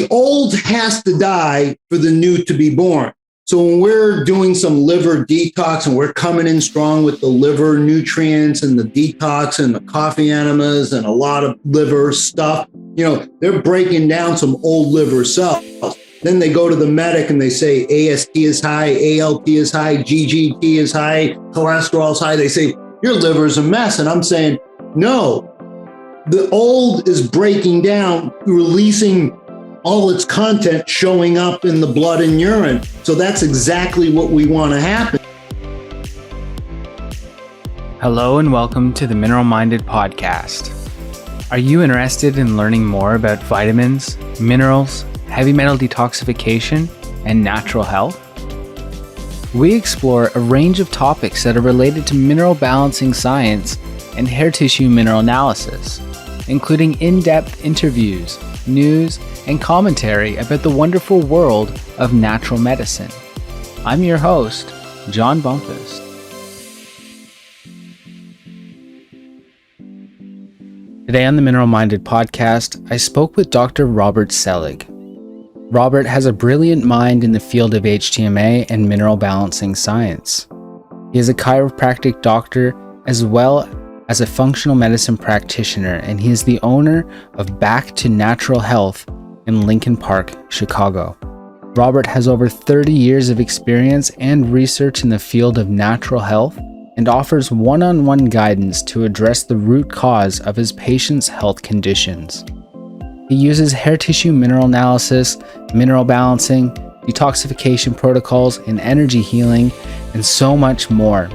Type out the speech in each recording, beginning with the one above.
the old has to die for the new to be born. So when we're doing some liver detox and we're coming in strong with the liver nutrients and the detox and the coffee enemas and a lot of liver stuff, they're breaking down some old liver cells. Then they go to the medic and they say AST is high, ALT is high, GGT is high, cholesterol is high. They say, your liver is a mess. And I'm saying, no, the old is breaking down, releasing all its content showing up in the blood and urine. So that's exactly what we want to happen. Hello and welcome to the Mineral Minded Podcast. Are you interested in learning more about vitamins, minerals, heavy metal detoxification, and natural health? We explore a range of topics that are related to mineral balancing science and hair tissue mineral analysis, including in-depth interviews, news, and commentary about the wonderful world of natural medicine. I'm your host, John Bumpus. Today on the Mineral Minded Podcast, I spoke with Dr. Robert Selig. Robert has a brilliant mind in the field of HTMA and mineral balancing science. He is a chiropractic doctor as well as a functional medicine practitioner, and he is the owner of Back to Natural Health in Lincoln Park, Chicago. Robert has over 30 years of experience and research in the field of natural health and offers one-on-one guidance to address the root cause of his patients' health conditions. He uses hair tissue mineral analysis, mineral balancing, detoxification protocols, and energy healing, and so much more.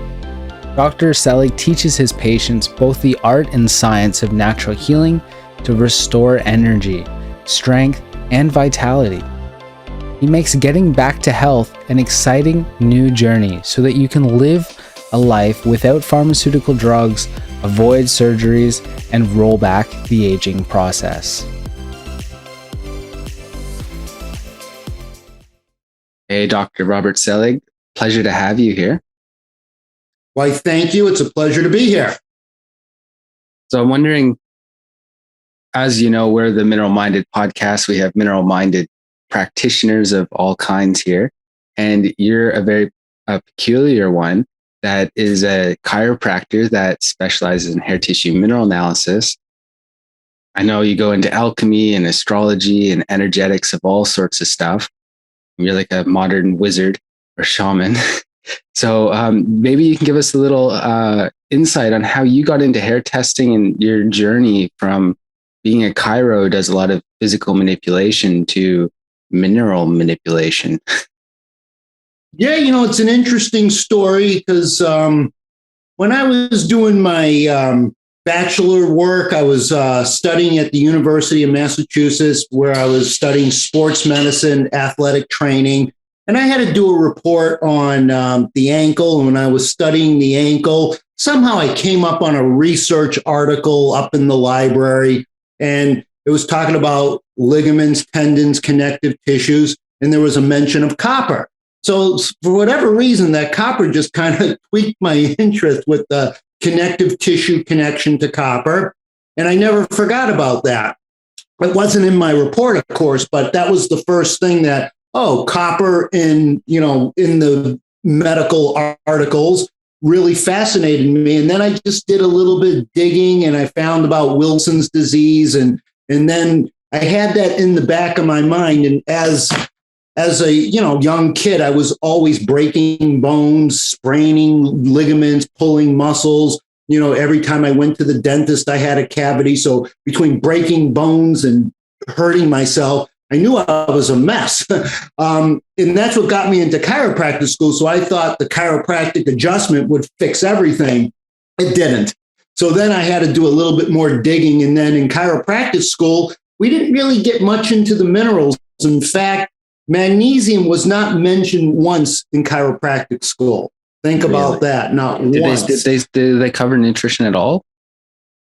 Dr. Selig teaches his patients both the art and science of natural healing to restore energy, strength, and vitality. He makes getting back to health an exciting new journey so that you can live a life without pharmaceutical drugs, avoid surgeries, and roll back the aging process. Hey, Dr. Robert Selig, pleasure to have you here. Why, thank you. It's a pleasure to be here. So I'm wondering, as you know, we're the Mineral Minded Podcast. We have mineral minded practitioners of all kinds here. And you're a very peculiar one that is a chiropractor that specializes in hair tissue mineral analysis. I know you go into alchemy and astrology and energetics of all sorts of stuff. You're like a modern wizard or shaman. So maybe you can give us a little insight on how you got into hair testing and your journey from being a chiro who does a lot of physical manipulation to mineral manipulation. Yeah, it's an interesting story because when I was doing my bachelor work, I was studying at the University of Massachusetts, where I was studying sports medicine, athletic training. And I had to do a report on the ankle. And when I was studying the ankle, somehow I came up on a research article up in the library, and it was talking about ligaments, tendons, connective tissues, and there was a mention of copper. So for whatever reason, that copper just kind of tweaked my interest with the connective tissue connection to copper. And I never forgot about that. It wasn't in my report, of course, but that was the first thing that, copper in the medical articles really fascinated me. And then I just did a little bit of digging and I found about Wilson's disease. And then I had that in the back of my mind. And as a young kid, I was always breaking bones, spraining ligaments, pulling muscles. Every time I went to the dentist, I had a cavity. So between breaking bones and hurting myself, I knew I was a mess. And that's what got me into chiropractic school. So I thought the chiropractic adjustment would fix everything. It didn't. So then I had to do a little bit more digging. And then in chiropractic school, we didn't really get much into the minerals. In fact, magnesium was not mentioned once in chiropractic school. Think about that. Not once. Did they cover nutrition at all?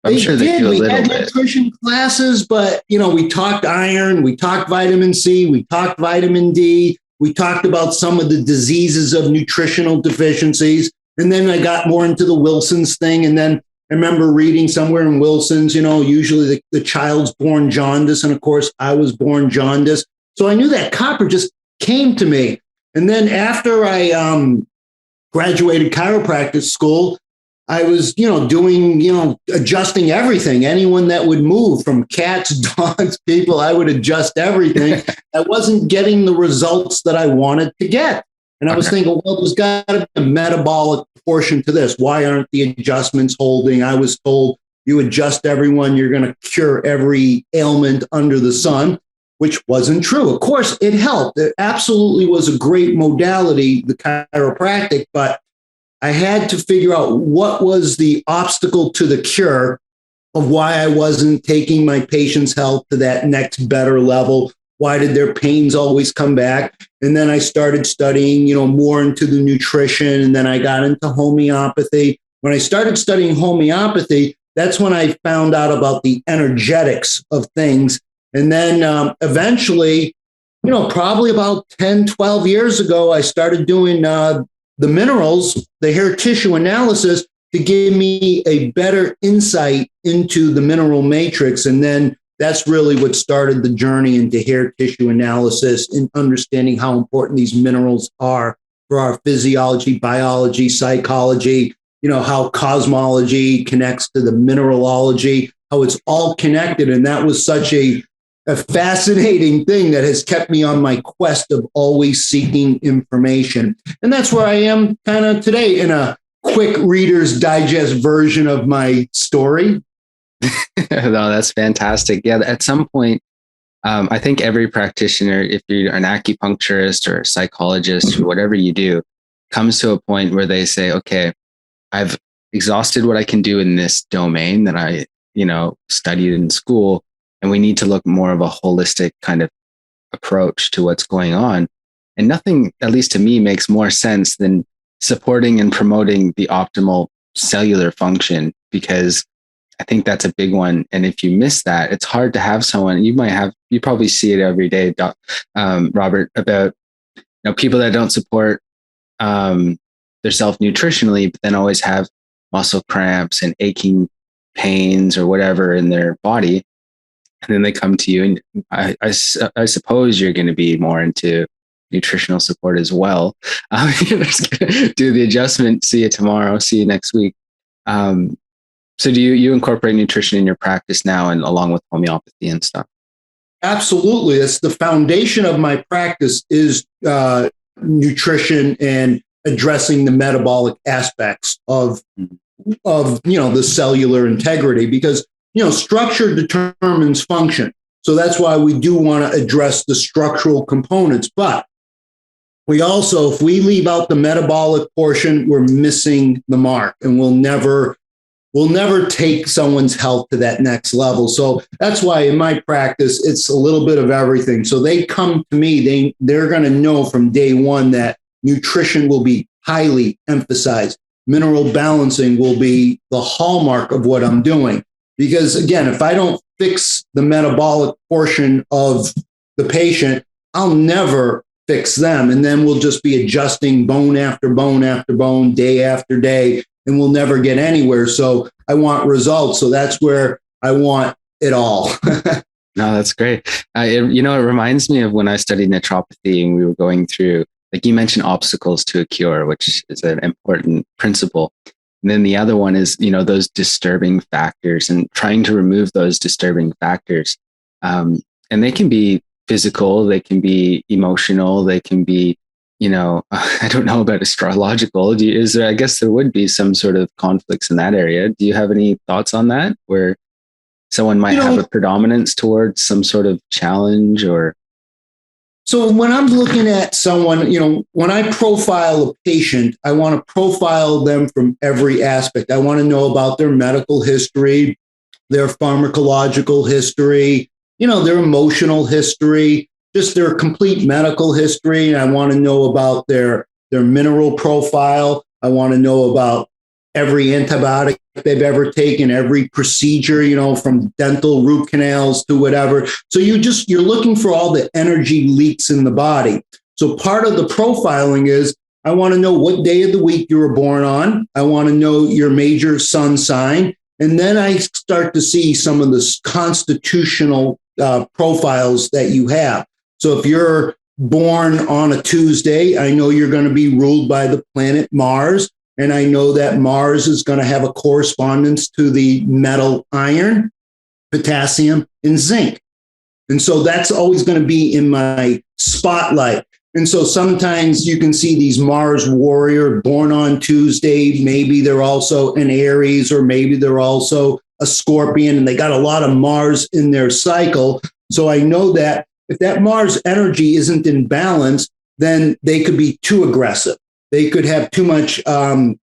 I'm sure they did. do a little bit. We bit. had nutrition classes, but we talked iron, we talked vitamin C, we talked vitamin D, we talked about some of the diseases of nutritional deficiencies, and then I got more into the Wilson's thing, and then I remember reading somewhere in Wilson's, usually the child's born jaundice. And of course, I was born jaundice. So I knew that copper just came to me. And then after I graduated chiropractic school, I was, doing, adjusting everything. Anyone that would move, from cats, dogs, people, I would adjust everything. I wasn't getting the results that I wanted to get. And I was thinking, well, there's got to be a metabolic portion to this. Why aren't the adjustments holding? I was told you adjust everyone, you're going to cure every ailment under the sun, which wasn't true. Of course, it helped. It absolutely was a great modality, the chiropractic, but I had to figure out what was the obstacle to the cure of why I wasn't taking my patients' health to that next better level. Why did their pains always come back? And then I started studying, more into the nutrition. And then I got into homeopathy. When I started studying homeopathy, that's when I found out about the energetics of things. And then eventually, probably about 10, 12 years ago, I started doing the minerals, the hair tissue analysis, to give me a better insight into the mineral matrix. And then that's really what started the journey into hair tissue analysis and understanding how important these minerals are for our physiology, biology, psychology, how cosmology connects to the mineralogy, how it's all connected. And that was such a fascinating thing that has kept me on my quest of always seeking information. And that's where I am kind of today, in a quick Reader's Digest version of my story. No, that's fantastic. Yeah, at some point, I think every practitioner, if you're an acupuncturist or a psychologist or whatever you do, comes to a point where they say, okay, I've exhausted what I can do in this domain that I, studied in school, and we need to look more of a holistic kind of approach to what's going on. And nothing, at least to me, makes more sense than supporting and promoting the optimal cellular function, because I think that's a big one. And if you miss that, it's hard to have someone, you probably see it every day, Robert, about people that don't support their self nutritionally, but then always have muscle cramps and aching pains or whatever in their body. And then they come to you, and I suppose you're going to be more into nutritional support as well. Do the adjustment, see you tomorrow, see you next week. So do you incorporate nutrition in your practice now, and along with homeopathy and stuff? Absolutely. That's the foundation of my practice, is nutrition and addressing the metabolic aspects of the cellular integrity, because structure determines function. So that's why we do want to address the structural components. But we also, if we leave out the metabolic portion, we're missing the mark, and we'll never take someone's health to that next level. So that's why in my practice, it's a little bit of everything. So they come to me, they're going to know from day one that nutrition will be highly emphasized. Mineral balancing will be the hallmark of what I'm doing. Because again, if I don't fix the metabolic portion of the patient, I'll never fix them. And then we'll just be adjusting bone after bone after bone, day after day, and we'll never get anywhere. So I want results. So that's where I want it all. No, that's great. It reminds me of when I studied naturopathy, and we were going through, like you mentioned, obstacles to a cure, which is an important principle. And then the other one is, those disturbing factors, and trying to remove those disturbing factors. And they can be physical, they can be emotional, they can be, I don't know about astrological. I guess there would be some sort of conflicts in that area. Do you have any thoughts on that, where someone might have a predominance towards some sort of challenge? Or so when I'm looking at someone, when I profile a patient, I want to profile them from every aspect. I want to know about their medical history, their pharmacological history, their emotional history, just their complete medical history. I want to know about their mineral profile. I want to know about every antibiotic they've ever taken, every procedure, from dental root canals to whatever. So you're looking for all the energy leaks in the body. So part of the profiling is, I want to know what day of the week you were born on. I want to know your major sun sign. And then I start to see some of the constitutional profiles that you have. So if you're born on a Tuesday, I know you're going to be ruled by the planet Mars. And I know that Mars is going to have a correspondence to the metal iron, potassium, and zinc. And so that's always going to be in my spotlight. And so sometimes you can see these Mars warrior born on Tuesday. Maybe they're also an Aries, or maybe they're also a Scorpion, and they got a lot of Mars in their cycle. So I know that if that Mars energy isn't in balance, then they could be too aggressive. They could have too much iron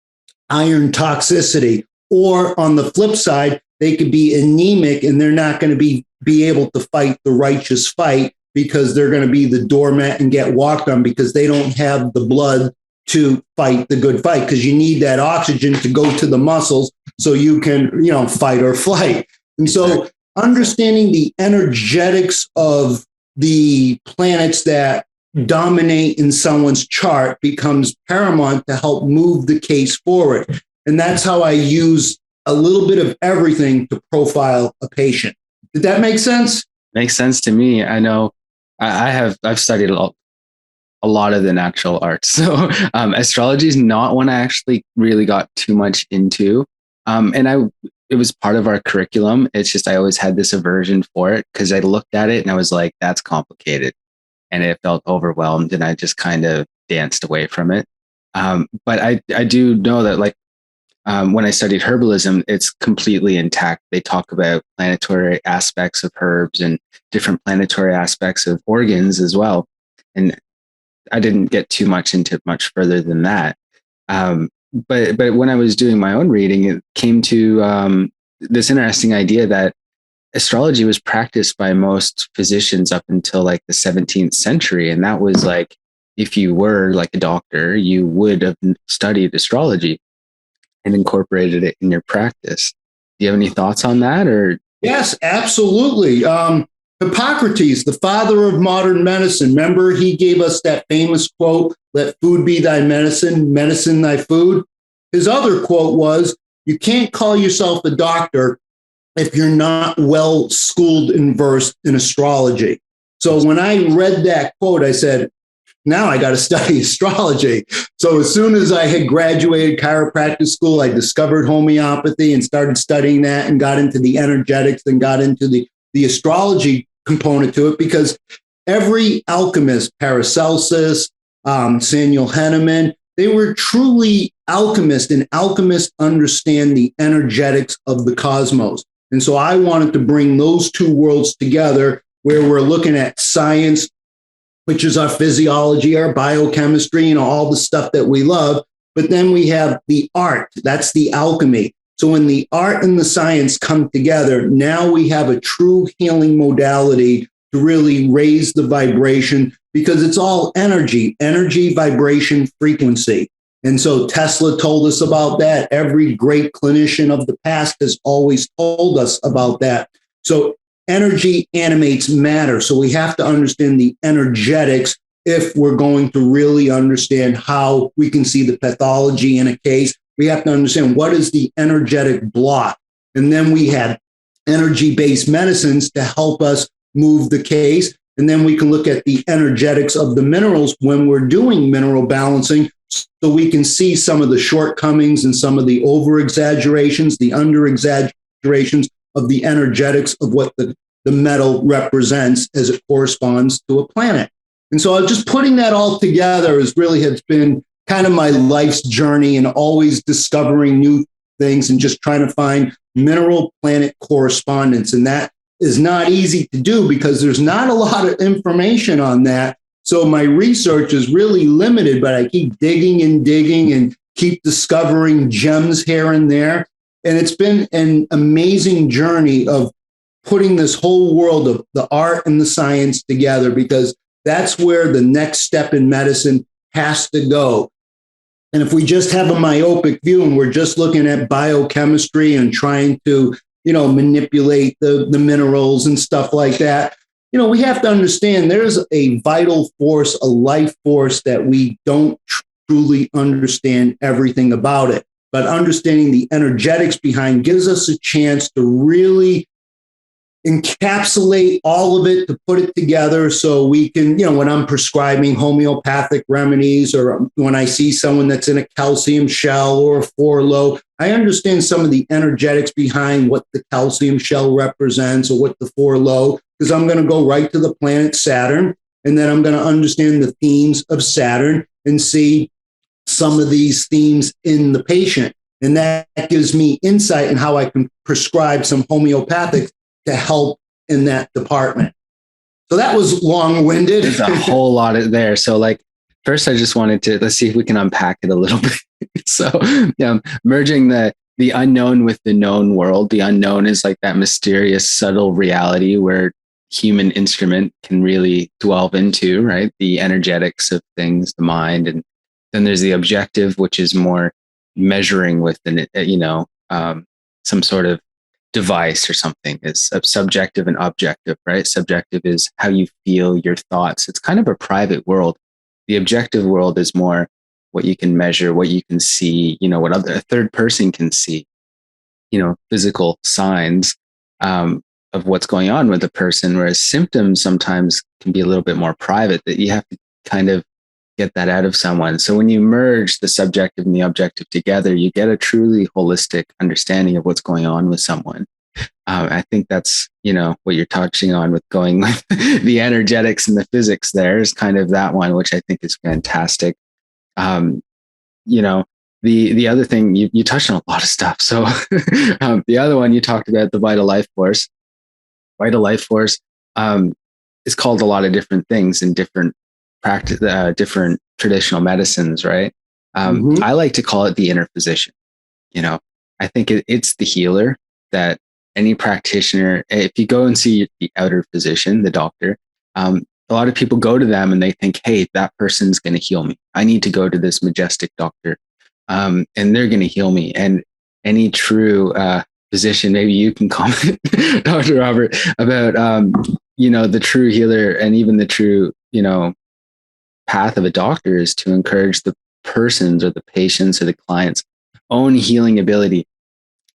toxicity. Or on the flip side, they could be anemic and they're not going to be able to fight the righteous fight, because they're going to be the doormat and get walked on, because they don't have the blood to fight the good fight, because you need that oxygen to go to the muscles so you can, fight or flight. And so understanding the energetics of the planets that dominate in someone's chart becomes paramount to help move the case forward. And that's how I use a little bit of everything to profile a patient. Did that make sense? Makes sense to me. I know I've studied a lot of the natural arts. So astrology is not one I actually really got too much into. It was part of our curriculum. It's just I always had this aversion for it because I looked at it and I was like, that's complicated. And it felt overwhelmed, and I just kind of danced away from it. But I do know that, like, when I studied herbalism, it's completely intact. They talk about planetary aspects of herbs and different planetary aspects of organs as well. And I didn't get too much into much further than that. But when I was doing my own reading, it came to this interesting idea that astrology was practiced by most physicians up until like the 17th century. And that was like, if you were like a doctor, you would have studied astrology and incorporated it in your practice. Do you have any thoughts on that? Or yes, absolutely. Hippocrates, the father of modern medicine, remember he gave us that famous quote, "Let food be thy medicine, medicine thy food." His other quote was, "You can't call yourself a doctor if you're not well schooled and versed in astrology." So when I read that quote, I said, now I got to study astrology. So as soon as I had graduated chiropractic school, I discovered homeopathy and started studying that, and got into the energetics and got into the astrology component to it, because every alchemist, Paracelsus, Samuel Hahnemann, they were truly alchemists, and alchemists understand the energetics of the cosmos. And so I wanted to bring those two worlds together, where we're looking at science, which is our physiology, our biochemistry, all the stuff that we love. But then we have the art. That's the alchemy. So when the art and the science come together, now we have a true healing modality to really raise the vibration, because it's all energy, vibration, frequency. And so Tesla told us about that. Every great clinician of the past has always told us about that. So energy animates matter. So we have to understand the energetics if we're going to really understand how we can see the pathology in a case. We have to understand what is the energetic block. And then we have energy-based medicines to help us move the case. And then we can look at the energetics of the minerals when we're doing mineral balancing, so we can see some of the shortcomings and some of the over-exaggerations, the under-exaggerations of the energetics of what the metal represents as it corresponds to a planet. And so just putting that all together has been kind of my life's journey, and always discovering new things and just trying to find mineral planet correspondence. And that is not easy to do, because there's not a lot of information on that. So my research is really limited, but I keep digging and keep discovering gems here and there. And it's been an amazing journey of putting this whole world of the art and the science together, because that's where the next step in medicine has to go. And if we just have a myopic view and we're just looking at biochemistry and trying to, manipulate the minerals and stuff like that, we have to understand there's a vital force, a life force that we don't truly understand everything about it. but understanding the energetics behind gives us a chance to really encapsulate all of it, to put it together so we can, when I'm prescribing homeopathic remedies, or when I see someone that's in a calcium shell or a 4-low, I understand some of the energetics behind what the calcium shell represents or what the 4-low, because I'm going to go right to the planet Saturn, and then I'm going to understand the themes of Saturn and see some of these themes in the patient. And that gives me insight in how I can prescribe some homeopathic to help in that department. So that was long-winded. There's a whole lot of there. So first I just wanted to, let's see if we can unpack it a little bit. So merging the unknown with the known world. The unknown is like that mysterious, subtle reality where human instrument can really delve into, right? The energetics of things, the mind. And then there's the objective, which is more measuring with some sort of device or something. Is subjective and objective, right? Subjective is how you feel, your thoughts. It's kind of a private world. The objective world is more what you can measure, what you can see, what a third person can see, physical signs of what's going on with a person, whereas symptoms sometimes can be a little bit more private, that you have to kind of get that out of someone. So when you merge the subjective and the objective together, you get a truly holistic understanding of what's going on with someone. I think that's, what you're touching on with going with the energetics and the physics there is kind of that one, which I think is fantastic. The other thing, you touched on a lot of stuff. So the other one you talked about, the vital life force. Vital life force is called a lot of different things in different practice, different traditional medicines, right? I like to call it the inner physician. I think it's the healer that any practitioner, if you go and see the outer physician, the doctor, a lot of people go to them and they think, hey, that person's going to heal me. I need to go to this majestic doctor and they're going to heal me. And any true physician, maybe you can comment, Dr. Robert, about, the true healer and even the true, path of a doctor is to encourage the person's or the patient's or the client's own healing ability.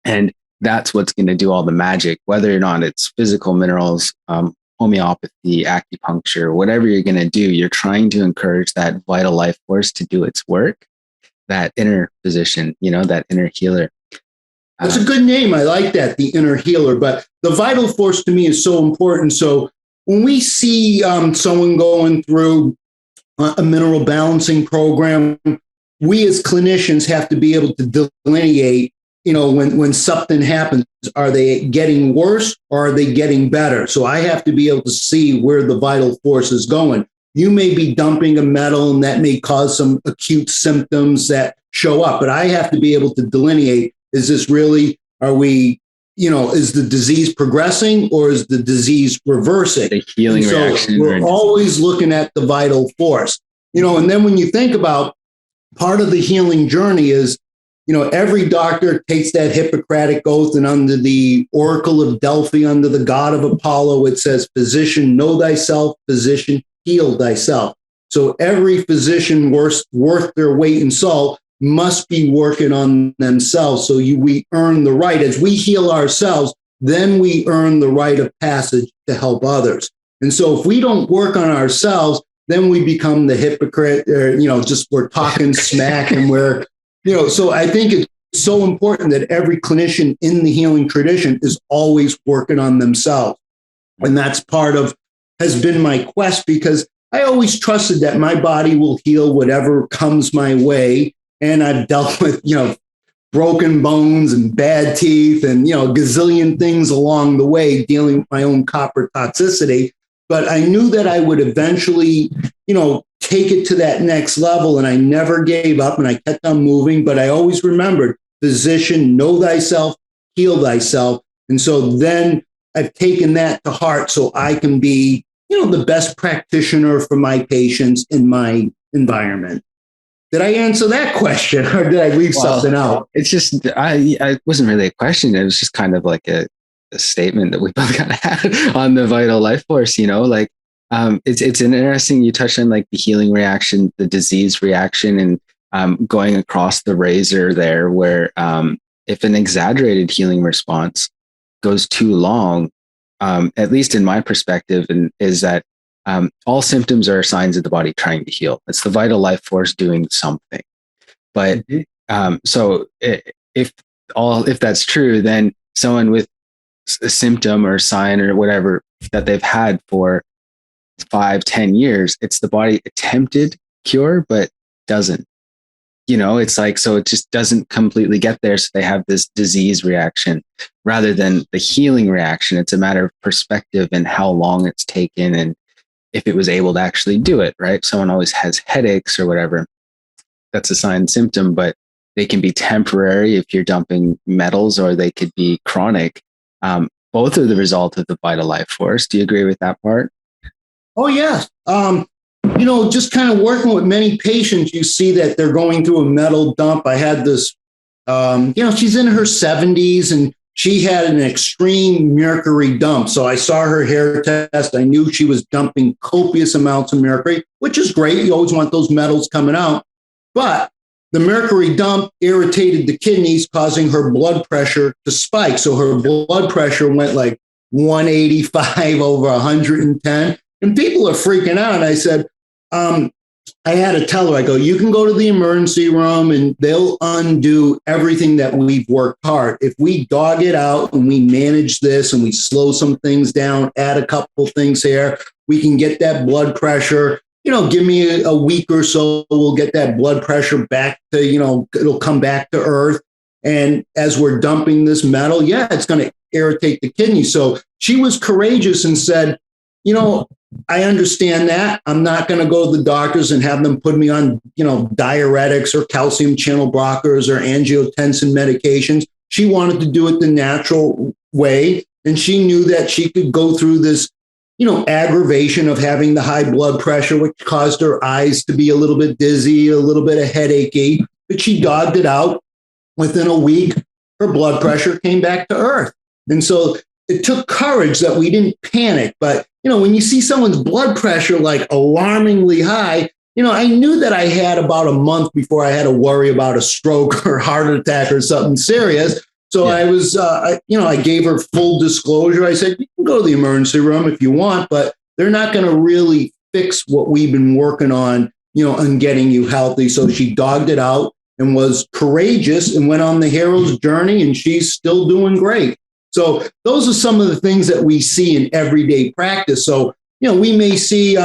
And that's what's going to do all the magic, whether or not it's physical minerals, homeopathy, acupuncture, whatever you're going to do, you're trying to encourage that vital life force to do its work, that inner physician, that inner healer. That's a good name. I like that, the inner healer. But the vital force to me is so important. So when we see someone going through a mineral balancing program, we as clinicians have to be able to delineate, when something happens, are they getting worse or are they getting better? So I have to be able to see where the vital force is going. You may be dumping a metal and that may cause some acute symptoms that show up, but I have to be able to delineate, is this really, is the disease progressing or is the disease reversing? The healing reaction. We're always looking at the vital force, and then when you think about part of the healing journey is, every doctor takes that Hippocratic oath, and under the Oracle of Delphi, under the god of Apollo, it says, physician, know thyself, physician, heal thyself. So every physician worth their weight in salt must be working on themselves. So we earn the right. As we heal ourselves, then we earn the rite of passage to help others. And so if we don't work on ourselves, then we become the hypocrite, or, just we're talking smack and we're, so I think it's so important that every clinician in the healing tradition is always working on themselves. And that's has been my quest, because I always trusted that my body will heal whatever comes my way. And I've dealt with, broken bones and bad teeth and, a gazillion things along the way, dealing with my own copper toxicity. But I knew that I would eventually, take it to that next level. And I never gave up and I kept on moving. But I always remembered, physician, know thyself, heal thyself. And so then I've taken that to heart so I can be, the best practitioner for my patients in my environment. Did I answer that question, or did I leave something out? It's just, I wasn't really a question. It was just kind of like a statement that we both kind of had on the vital life force, it's interesting. You touched on like the healing reaction, the disease reaction, and going across the razor there, where if an exaggerated healing response goes too long, at least in my perspective, and is that all symptoms are signs of the body trying to heal. It's the vital life force doing something. But so if that's true, then someone with a symptom or sign or whatever that they've had for 5-10 years, it's the body attempted cure, but doesn't. It's like, so it just doesn't completely get there. So they have this disease reaction rather than the healing reaction. It's a matter of perspective and how long it's taken and if it was able to actually do it, right? Someone always has headaches or whatever. That's a sign and symptom, but they can be temporary if you're dumping metals, or they could be chronic. Both are the result of the vital life force. Do you agree with that part? Oh, yes. Just kind of working with many patients, you see that they're going through a metal dump. I had this, she's in her 70s and she had an extreme mercury dump. So I saw her hair test. I knew she was dumping copious amounts of mercury, which is great. You always want those metals coming out. But the mercury dump irritated the kidneys, causing her blood pressure to spike. So her blood pressure went like 185 over 110. And people are freaking out. And I said, I had to tell her, I go, you can go to the emergency room and they'll undo everything that we've worked hard. If we dog it out and we manage this and we slow some things down, add a couple things here, we can get that blood pressure, give me a week or so, we'll get that blood pressure back to, it'll come back to earth. And as we're dumping this metal, it's going to irritate the kidney. So she was courageous and said, I understand that. I'm not going to go to the doctors and have them put me on, diuretics or calcium channel blockers or angiotensin medications. She wanted to do it the natural way. And she knew that she could go through this, aggravation of having the high blood pressure, which caused her eyes to be a little bit dizzy, a little bit of headachy, but she dogged it out. Within a week, her blood pressure came back to earth. And so it took courage that we didn't panic. But, when you see someone's blood pressure like alarmingly high, I knew that I had about a month before I had to worry about a stroke or heart attack or something serious. So I was, I gave her full disclosure. I said, you can go to the emergency room if you want, but they're not going to really fix what we've been working on, on getting you healthy. So she dogged it out and was courageous and went on the hero's journey, and she's still doing great. So those are some of the things that we see in everyday practice. So, we may see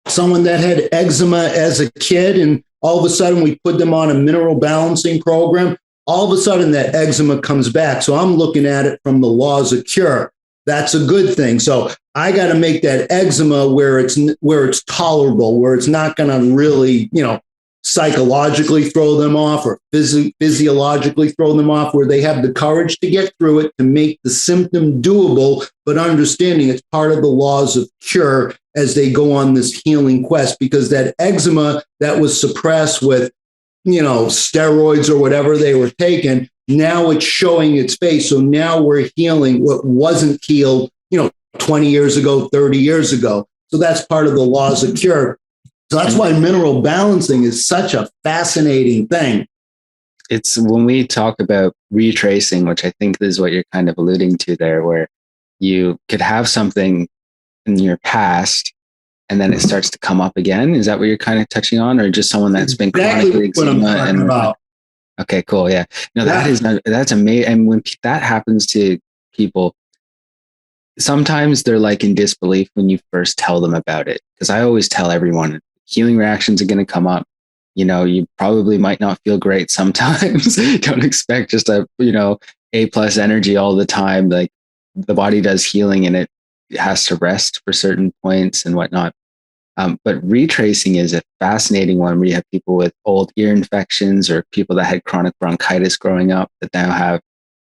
someone that had eczema as a kid, and all of a sudden we put them on a mineral balancing program. All of a sudden that eczema comes back. So I'm looking at it from the laws of cure. That's a good thing. So I got to make that eczema where it's tolerable, where it's not going to really, psychologically throw them off or physiologically throw them off, where they have the courage to get through it, to make the symptom doable, but understanding it's part of the laws of cure as they go on this healing quest, because that eczema that was suppressed with, steroids or whatever they were taking, now it's showing its face. So now we're healing what wasn't healed, 20 years ago, 30 years ago. So that's part of the laws of cure. So that's why mineral balancing is such a fascinating thing. It's when we talk about retracing, which I think is what you're kind of alluding to there, where you could have something in your past and then it starts to come up again. Is that what you're kind of touching on, or just someone that's been chronically eczema? About. Okay, cool. Yeah. No, that's amazing. And when that happens to people, sometimes they're like in disbelief when you first tell them about it. Because I always tell everyone, healing reactions are going to come up. You probably might not feel great sometimes. Don't expect just A+ energy all the time. Like, the body does healing and it has to rest for certain points and whatnot. But retracing is a fascinating one, where you have people with old ear infections or people that had chronic bronchitis growing up that now have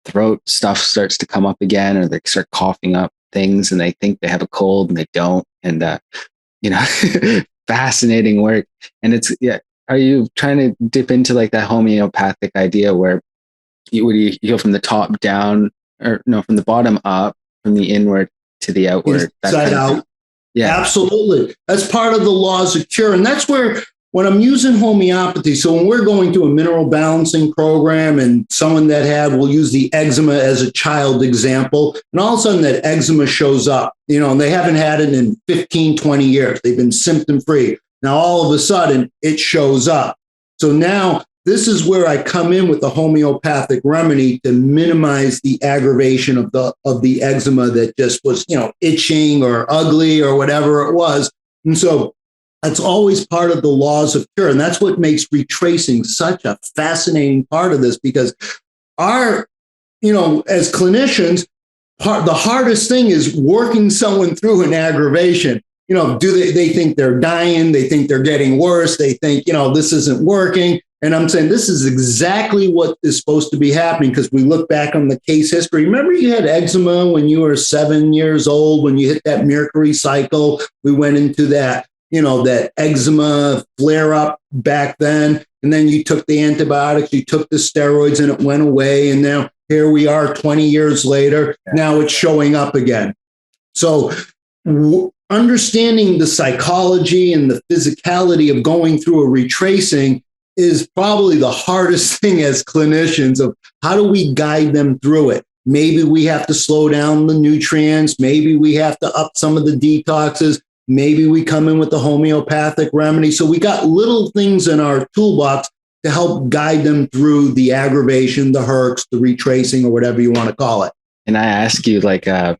throat stuff starts to come up again, or they start coughing up things and they think they have a cold and they don't. And, fascinating work. And are you trying to dip into like that homeopathic idea where you go from the top down, or no, from the bottom up, from the inward to the outward? Inside out. Yeah, absolutely. That's part of the laws of cure. And that's where when I'm using homeopathy, so when we're going to a mineral balancing program and someone that we'll use the eczema as a child example, and all of a sudden that eczema shows up, and they haven't had it in 15, 20 years. They've been symptom free. Now, all of a sudden it shows up. So now this is where I come in with the homeopathic remedy to minimize the aggravation of the eczema that just was, itching or ugly or whatever it was. And so that's always part of the laws of cure. And that's what makes retracing such a fascinating part of this, because as clinicians, the hardest thing is working someone through an aggravation. Do they think they're dying? They think they're getting worse. They think, this isn't working. And I'm saying this is exactly what is supposed to be happening, because we look back on the case history. Remember, you had eczema when you were 7 years old, when you hit that Mercury cycle. We went into that, that eczema flare up back then. And then you took the antibiotics, you took the steroids, and it went away. And now here we are 20 years later. Now it's showing up again. So understanding the psychology and the physicality of going through a retracing is probably the hardest thing as clinicians, of how do we guide them through it? Maybe we have to slow down the nutrients. Maybe we have to up some of the detoxes. Maybe we come in with the homeopathic remedy. So we got little things in our toolbox to help guide them through the aggravation, the herx, the retracing, or whatever you want to call it. And I ask you a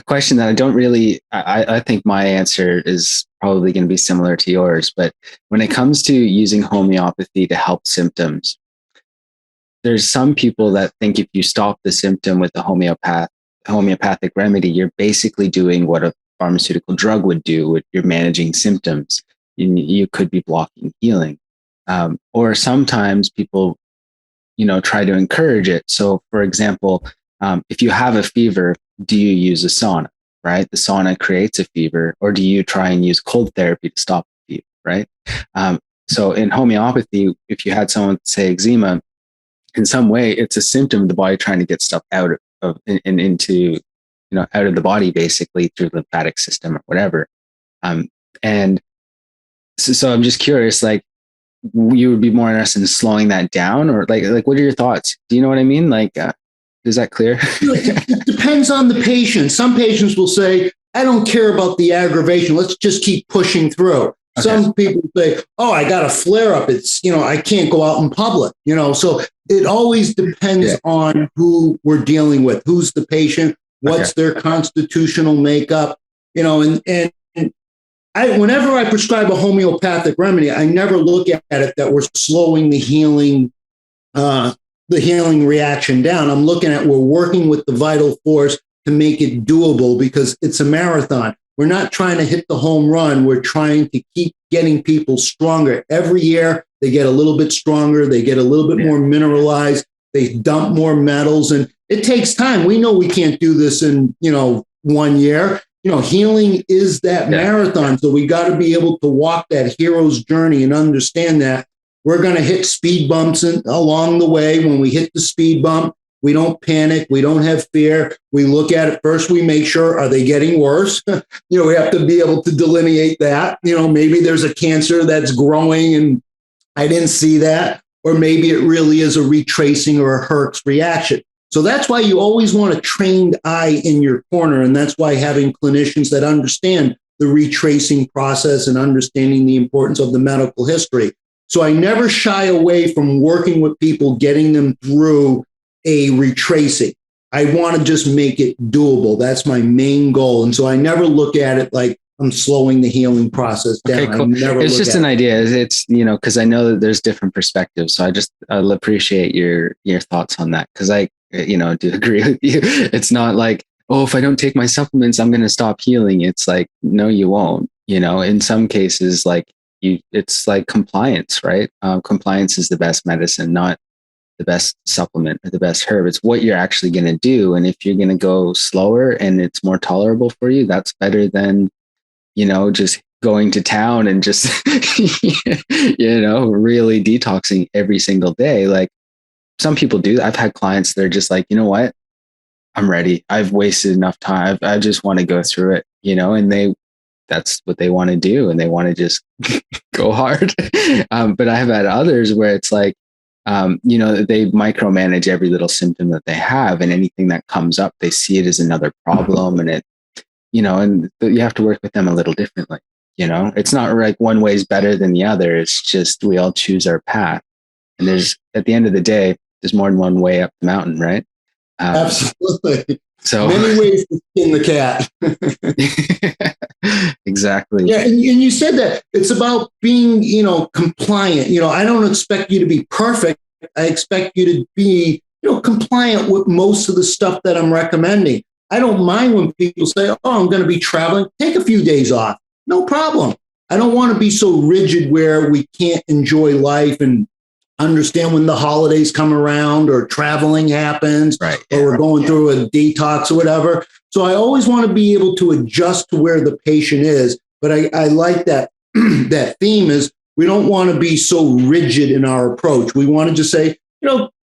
question that I don't really, I think my answer is probably going to be similar to yours, but when it comes to using homeopathy to help symptoms, there's some people that think if you stop the symptom with the homeopathic remedy, you're basically doing what a pharmaceutical drug would do with you're managing symptoms. You could be blocking healing. Or sometimes people, try to encourage it. So for example, if you have a fever, do you use a sauna, right? The sauna creates a fever. Or do you try and use cold therapy to stop the fever, right? So in homeopathy, if you had someone say eczema, in some way, it's a symptom of the body trying to get stuff out of and into, out of the body, basically through the lymphatic system or whatever. And so I'm just curious, like, you would be more interested in slowing that down, or like what are your thoughts? Do you know what I mean? Like, is that clear? It depends on the patient. Some patients will say, I don't care about the aggravation. Let's just keep pushing through. Okay. Some people say, oh, I got a flare up. It's, I can't go out in public, so it always depends on who we're dealing with, who's the patient, what's their constitutional makeup, and whenever I prescribe a homeopathic remedy, I never look at it that we're slowing the healing reaction down. I'm looking at we're working with the vital force to make it doable, because it's a marathon. We're not trying to hit the home run. We're trying to keep getting people stronger. Every year, they get a little bit stronger. They get a little bit more mineralized. They dump more metals, and it takes time. We know we can't do this in, 1 year. Healing is that marathon. So we got to be able to walk that hero's journey and understand that we're going to hit speed bumps along the way. When we hit the speed bump, we don't panic. We don't have fear. We look at it first. We make sure, are they getting worse? We have to be able to delineate that. Maybe there's a cancer that's growing and I didn't see that. Or maybe it really is a retracing or a herx reaction. So that's why you always want a trained eye in your corner. And that's why having clinicians that understand the retracing process and understanding the importance of the medical history. So I never shy away from working with people, getting them through a retracing. I want to just make it doable. That's my main goal. And so I never look at it like I'm slowing the healing process down. Okay, cool. It's just an idea. It's, because I know that there's different perspectives. So I'll appreciate your thoughts on that. Because I, do agree with you. It's not like, oh, if I don't take my supplements, I'm going to stop healing. It's like, no, you won't. In some cases, like it's like compliance, right? Compliance is the best medicine, not the best supplement or the best herb. It's what you're actually going to do. And if you're going to go slower and it's more tolerable for you, that's better than, just going to town and just, really detoxing every single day. Like some people do. I've had clients that are just like, you know what? I'm ready. I've wasted enough time. I just want to go through it, and that's what they want to do and they want to just go hard. But I have had others where it's like, they micromanage every little symptom that they have, and anything that comes up, they see it as another problem, and and you have to work with them a little differently. It's not like one way is better than the other. It's just we all choose our path, and at the end of the day, there's more than one way up the mountain, right? Absolutely. So many ways to skin the cat. Exactly. Yeah, and you said that it's about being, compliant. I don't expect you to be perfect. I expect you to be, compliant with most of the stuff that I'm recommending. I don't mind when people say, "Oh, I'm going to be traveling. Take a few days off." No problem. I don't want to be so rigid where we can't enjoy life and understand when the holidays come around or traveling happens, right, or we're going through a detox or whatever. So I always want to be able to adjust to where the patient is. But I like that that theme is we don't want to be so rigid in our approach. We want to just say,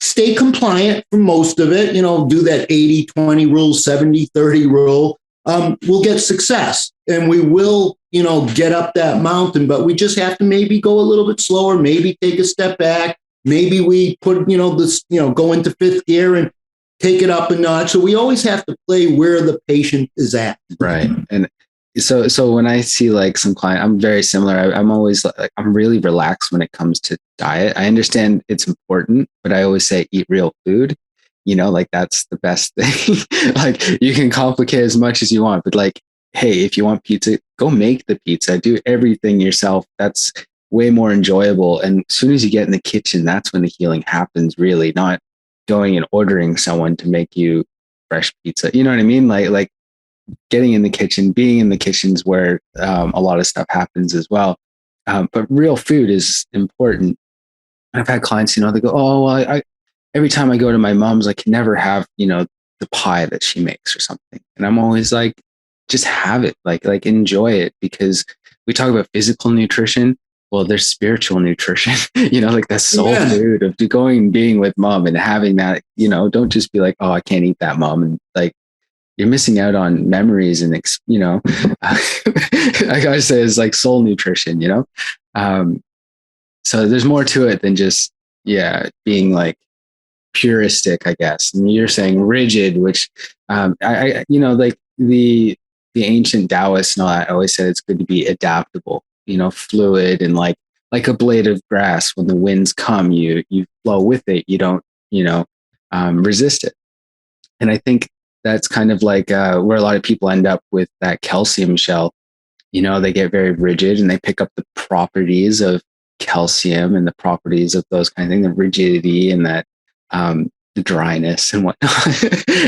stay compliant for most of it, do that 80-20 rule, 70-30 rule. We'll get success and we will, get up that mountain, but we just have to maybe go a little bit slower, maybe take a step back. Maybe we put, go into fifth gear and take it up a notch. So we always have to play where the patient is at. Right. And so when I see like some client, I'm very similar. I'm always like, I'm really relaxed when it comes to diet. I understand it's important, but I always say eat real food. Like that's the best thing. Like you can complicate as much as you want, but like, hey, if you want pizza, go make the pizza, do everything yourself. That's way more enjoyable. And as soon as you get in the kitchen, that's when the healing happens, really, not going and ordering someone to make you fresh pizza. You know what I mean? Like getting in the kitchen, being in the kitchens where a lot of stuff happens as well. But real food is important. I've had clients, they go, "Oh, well, I every time I go to my mom's, I can never have, the pie that she makes or something." And I'm always like, just have it, like enjoy it, because we talk about physical nutrition. Well, there's spiritual nutrition, like that soul food of going and being with mom and having that, don't just be like, "Oh, I can't eat that, mom." And like, you're missing out on memories and, I gotta say it's like soul nutrition, so there's more to it than just, being like puristic, I guess. And you're saying rigid, which, like the ancient Taoists and all that always said it's good to be adaptable, fluid, and like a blade of grass. When the winds come, you flow with it. You don't, resist it. And I think that's kind of like where a lot of people end up with that calcium shell. They get very rigid and they pick up the properties of calcium and the properties of those kind of things, the rigidity and that the dryness and whatnot.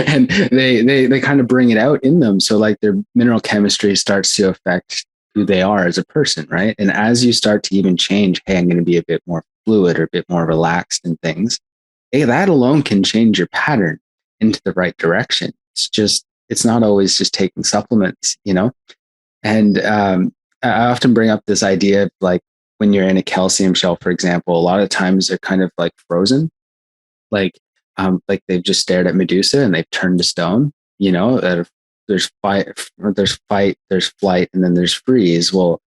And they kind of bring it out in them. So like their mineral chemistry starts to affect who they are as a person, right? And as you start to even change, hey, I'm going to be a bit more fluid or a bit more relaxed in things, hey, that alone can change your pattern into the right direction. It's not always just taking supplements, And I often bring up this idea of like when you're in a calcium shell, for example, a lot of times they're kind of like frozen, like they've just stared at Medusa and they've turned to stone. There's fight, there's flight, and then there's freeze. Well,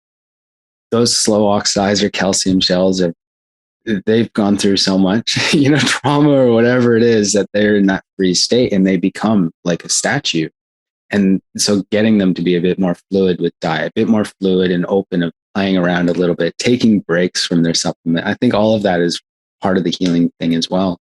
those slow oxidizer calcium shells they've gone through so much, trauma or whatever it is, that they're in that freeze state and they become like a statue. And so getting them to be a bit more fluid with diet, a bit more fluid and open, of playing around a little bit, taking breaks from their supplement. I think all of that is part of the healing thing as well.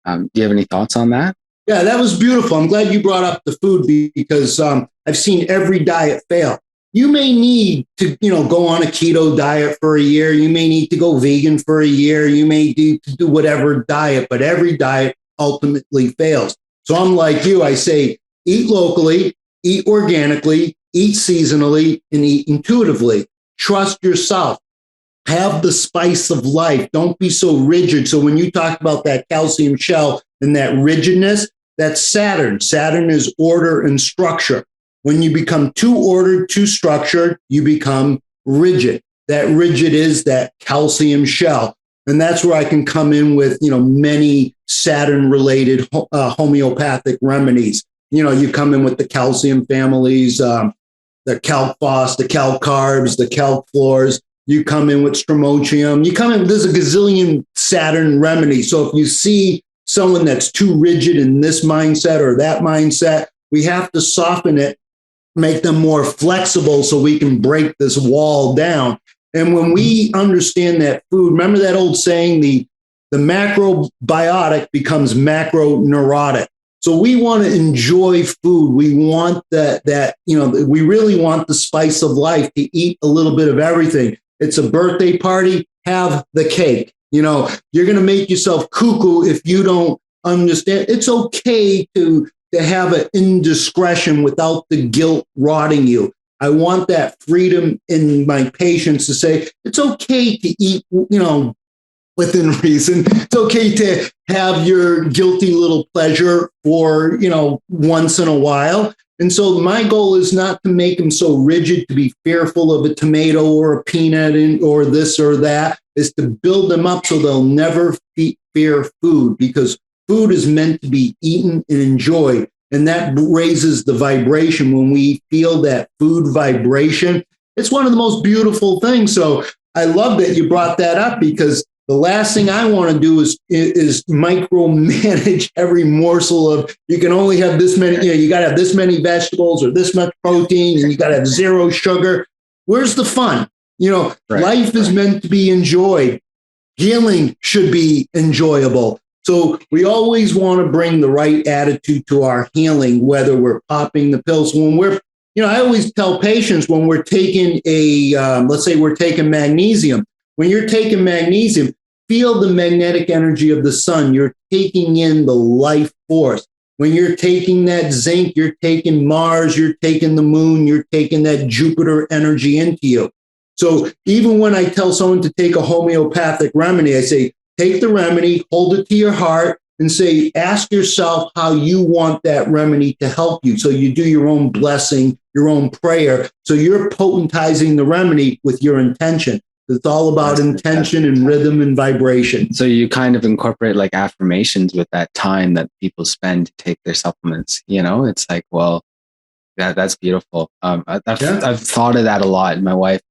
Do you have any thoughts on that? Yeah, that was beautiful. I'm glad you brought up the food, because I've seen every diet fail. You may need to, go on a keto diet for a year. You may need to go vegan for a year. You may need to do whatever diet, but every diet ultimately fails. So I'm like you. I say, eat locally, eat organically, eat seasonally, and eat intuitively. Trust yourself. Have the spice of life. Don't be so rigid. So when you talk about that calcium shell and that rigidness, that's Saturn. Saturn is order and structure. When you become too ordered, too structured, you become rigid. That rigid is that calcium shell. And that's where I can come in with, many Saturn-related homeopathic remedies. You come in with the calcium families, the calc phos, the calc carbs, the calc floors. You come in with stramonium. You come in, there's a gazillion Saturn remedies. So if you see someone that's too rigid in this mindset or that mindset, we have to soften it, make them more flexible so we can break this wall down. And when we understand that food, remember that old saying, the macrobiotic becomes macroneurotic. So we want to enjoy food. We want that, we really want the spice of life, to eat a little bit of everything. It's a birthday party, have the cake. You're going to make yourself cuckoo if you don't understand. It's okay to have an indiscretion without the guilt rotting you. I want that freedom in my patients to say, it's okay to eat, within reason. It's okay to have your guilty little pleasure for, once in a while. And so my goal is not to make them so rigid, to be fearful of a tomato or a peanut or this or that, is to build them up so they'll never fear food, because food is meant to be eaten and enjoyed. And that raises the vibration. When we feel that food vibration, it's one of the most beautiful things. So I love that you brought that up, because the last thing I want to do is micromanage every morsel of, you can only have this many, you got to have this many vegetables or this much protein, and you got to have zero sugar. Where's the fun? Life is meant to be enjoyed. Healing should be enjoyable. So we always want to bring the right attitude to our healing, whether we're popping the pills. When I always tell patients, when we're taking let's say we're taking magnesium, when you're taking magnesium, feel the magnetic energy of the sun. You're taking in the life force. When you're taking that zinc, you're taking Mars, you're taking the moon, you're taking that Jupiter energy into you. So even when I tell someone to take a homeopathic remedy, I say, take the remedy, hold it to your heart, and say, ask yourself how you want that remedy to help you. So you do your own blessing, your own prayer. So you're potentizing the remedy with your intention. It's all about intention and rhythm and vibration. So you kind of incorporate like affirmations with that time that people spend to take their supplements. It's like, well, that's beautiful. I've thought of that a lot. My wife,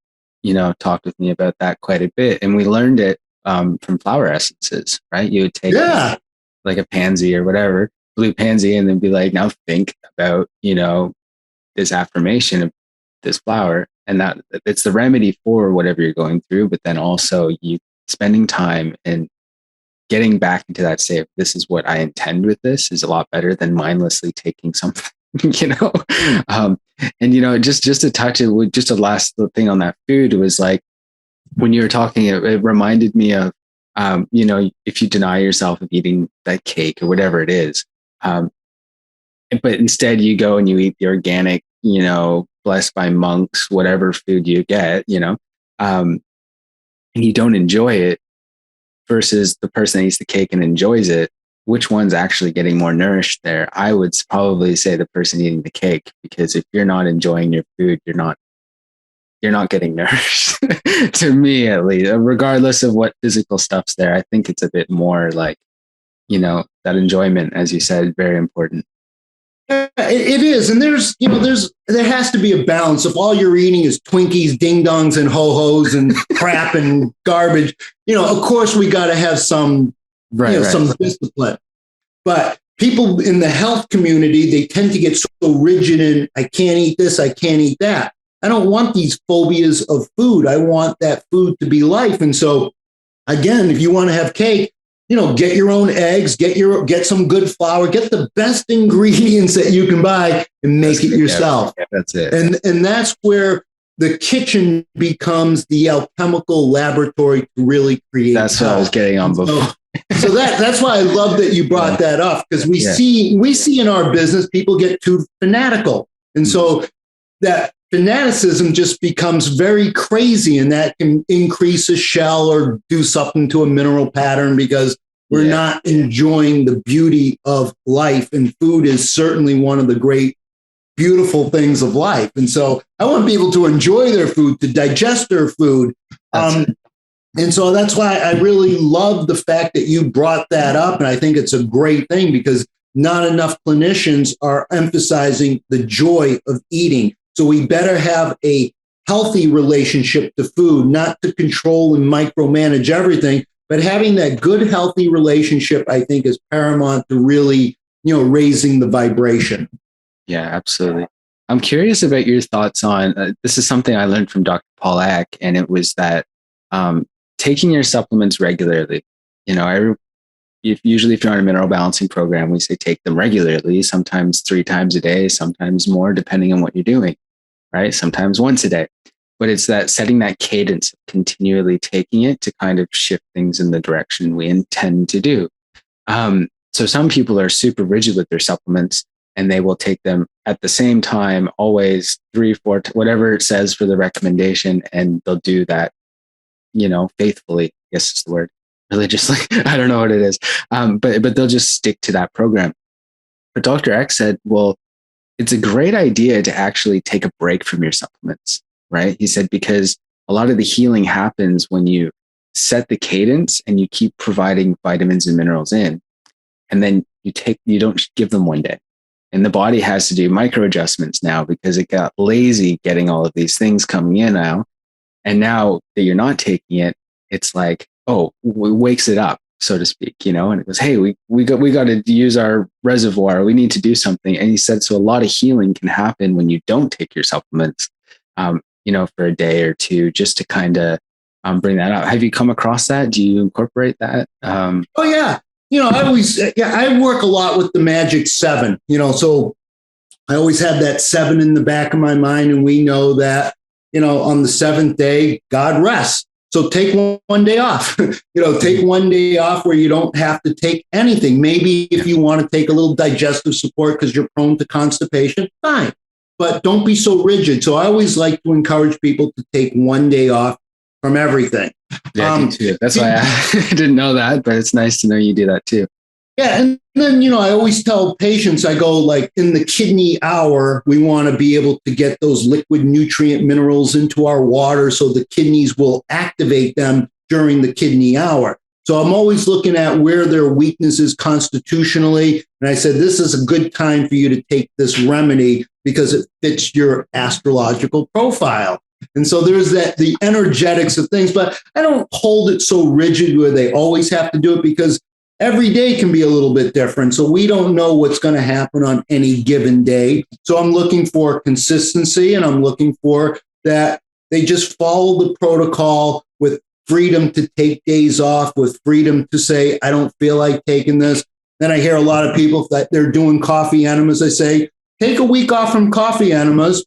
talked with me about that quite a bit, and we learned it from flower essences, right? You would take like a pansy or whatever, blue pansy, and then be like, now think about, this affirmation of this flower. And that it's the remedy for whatever you're going through, but then also you spending time and getting back into that state of, this is what I intend with this, is a lot better than mindlessly taking something, and, just to touch it with just a last thing on that food, was like, when you were talking, it reminded me of, if you deny yourself of eating that cake or whatever it is, but instead you go and you eat the organic, blessed by monks, whatever food you get, and you don't enjoy it, versus the person that eats the cake and enjoys it, which one's actually getting more nourished there? I would probably say the person eating the cake, because if you're not enjoying your food, you're not getting nourished. To me, at least, regardless of what physical stuff's there. I think it's a bit more like, that enjoyment, as you said, very important. It is. And there has to be a balance. If all you're eating is Twinkies, ding dongs, and ho-hos and crap and garbage, of course we got to have some, some discipline. But people in the health community, they tend to get so rigid in, I can't eat this, I can't eat that. I don't want these phobias of food. I want that food to be life. And so again, if you want to have cake, get your own eggs, get some good flour, get the best ingredients that you can buy and make it yourself. Yeah, that's it. And that's where the kitchen becomes the alchemical laboratory to really create. That's health. What I was getting on before. So that's why I love that you brought that up, because we see in our business, people get too fanatical. And so that fanaticism just becomes very crazy, and that can increase a shell or do something to a mineral pattern, because we're not enjoying the beauty of life. And food is certainly one of the great, beautiful things of life. And so I want people to enjoy their food, to digest their food. And so that's why I really love the fact that you brought that up. And I think it's a great thing, because not enough clinicians are emphasizing the joy of eating. So we better have a healthy relationship to food, not to control and micromanage everything, but having that good, healthy relationship, I think, is paramount to really, raising the vibration. Yeah, absolutely. I'm curious about your thoughts on this is something I learned from Dr. Paul Eck, and it was that taking your supplements regularly. Usually if you're on a mineral balancing program, we say take them regularly, sometimes 3 times a day, sometimes more, depending on what you're doing, right? Sometimes once a day. But it's that setting that cadence, continually taking it to kind of shift things in the direction we intend to do. So some people are super rigid with their supplements, and they will take them at the same time, always 3, 4, whatever it says for the recommendation. And they'll do that, faithfully, I guess is the word, religiously. I don't know what it is. But they'll just stick to that program. But Dr. X said, well, it's a great idea to actually take a break from your supplements, right? He said, because a lot of the healing happens when you set the cadence and you keep providing vitamins and minerals in, and then you don't give them one day. And the body has to do micro adjustments now because it got lazy getting all of these things coming in now. And now that you're not taking it, it's like, it wakes it up, so to speak, and it goes, hey, we got to use our reservoir. We need to do something. And he said, so a lot of healing can happen when you don't take your supplements, for a day or two, just to kind of bring that up. Have you come across that? Do you incorporate that? Oh yeah. I work a lot with the magic 7, so I always have that 7 in the back of my mind. And we know that, on the 7th day, God rests. So take one day off, take one day off where you don't have to take anything. Maybe if you want to take a little digestive support because you're prone to constipation, fine, but don't be so rigid. So I always like to encourage people to take one day off from everything. Yeah, me too. That's why I didn't know that, but it's nice to know you do that too. Yeah. And then, I always tell patients, I go like in the kidney hour, we want to be able to get those liquid nutrient minerals into our water so the kidneys will activate them during the kidney hour. So I'm always looking at where their weakness is constitutionally. And I said, this is a good time for you to take this remedy because it fits your astrological profile. And so there's the energetics of things, but I don't hold it so rigid where they always have to do it because every day can be a little bit different. So we don't know what's going to happen on any given day. So I'm looking for consistency, and I'm looking for that they just follow the protocol with freedom to take days off, with freedom to say, I don't feel like taking this. Then I hear a lot of people that they're doing coffee enemas. I say, take a week off from coffee enemas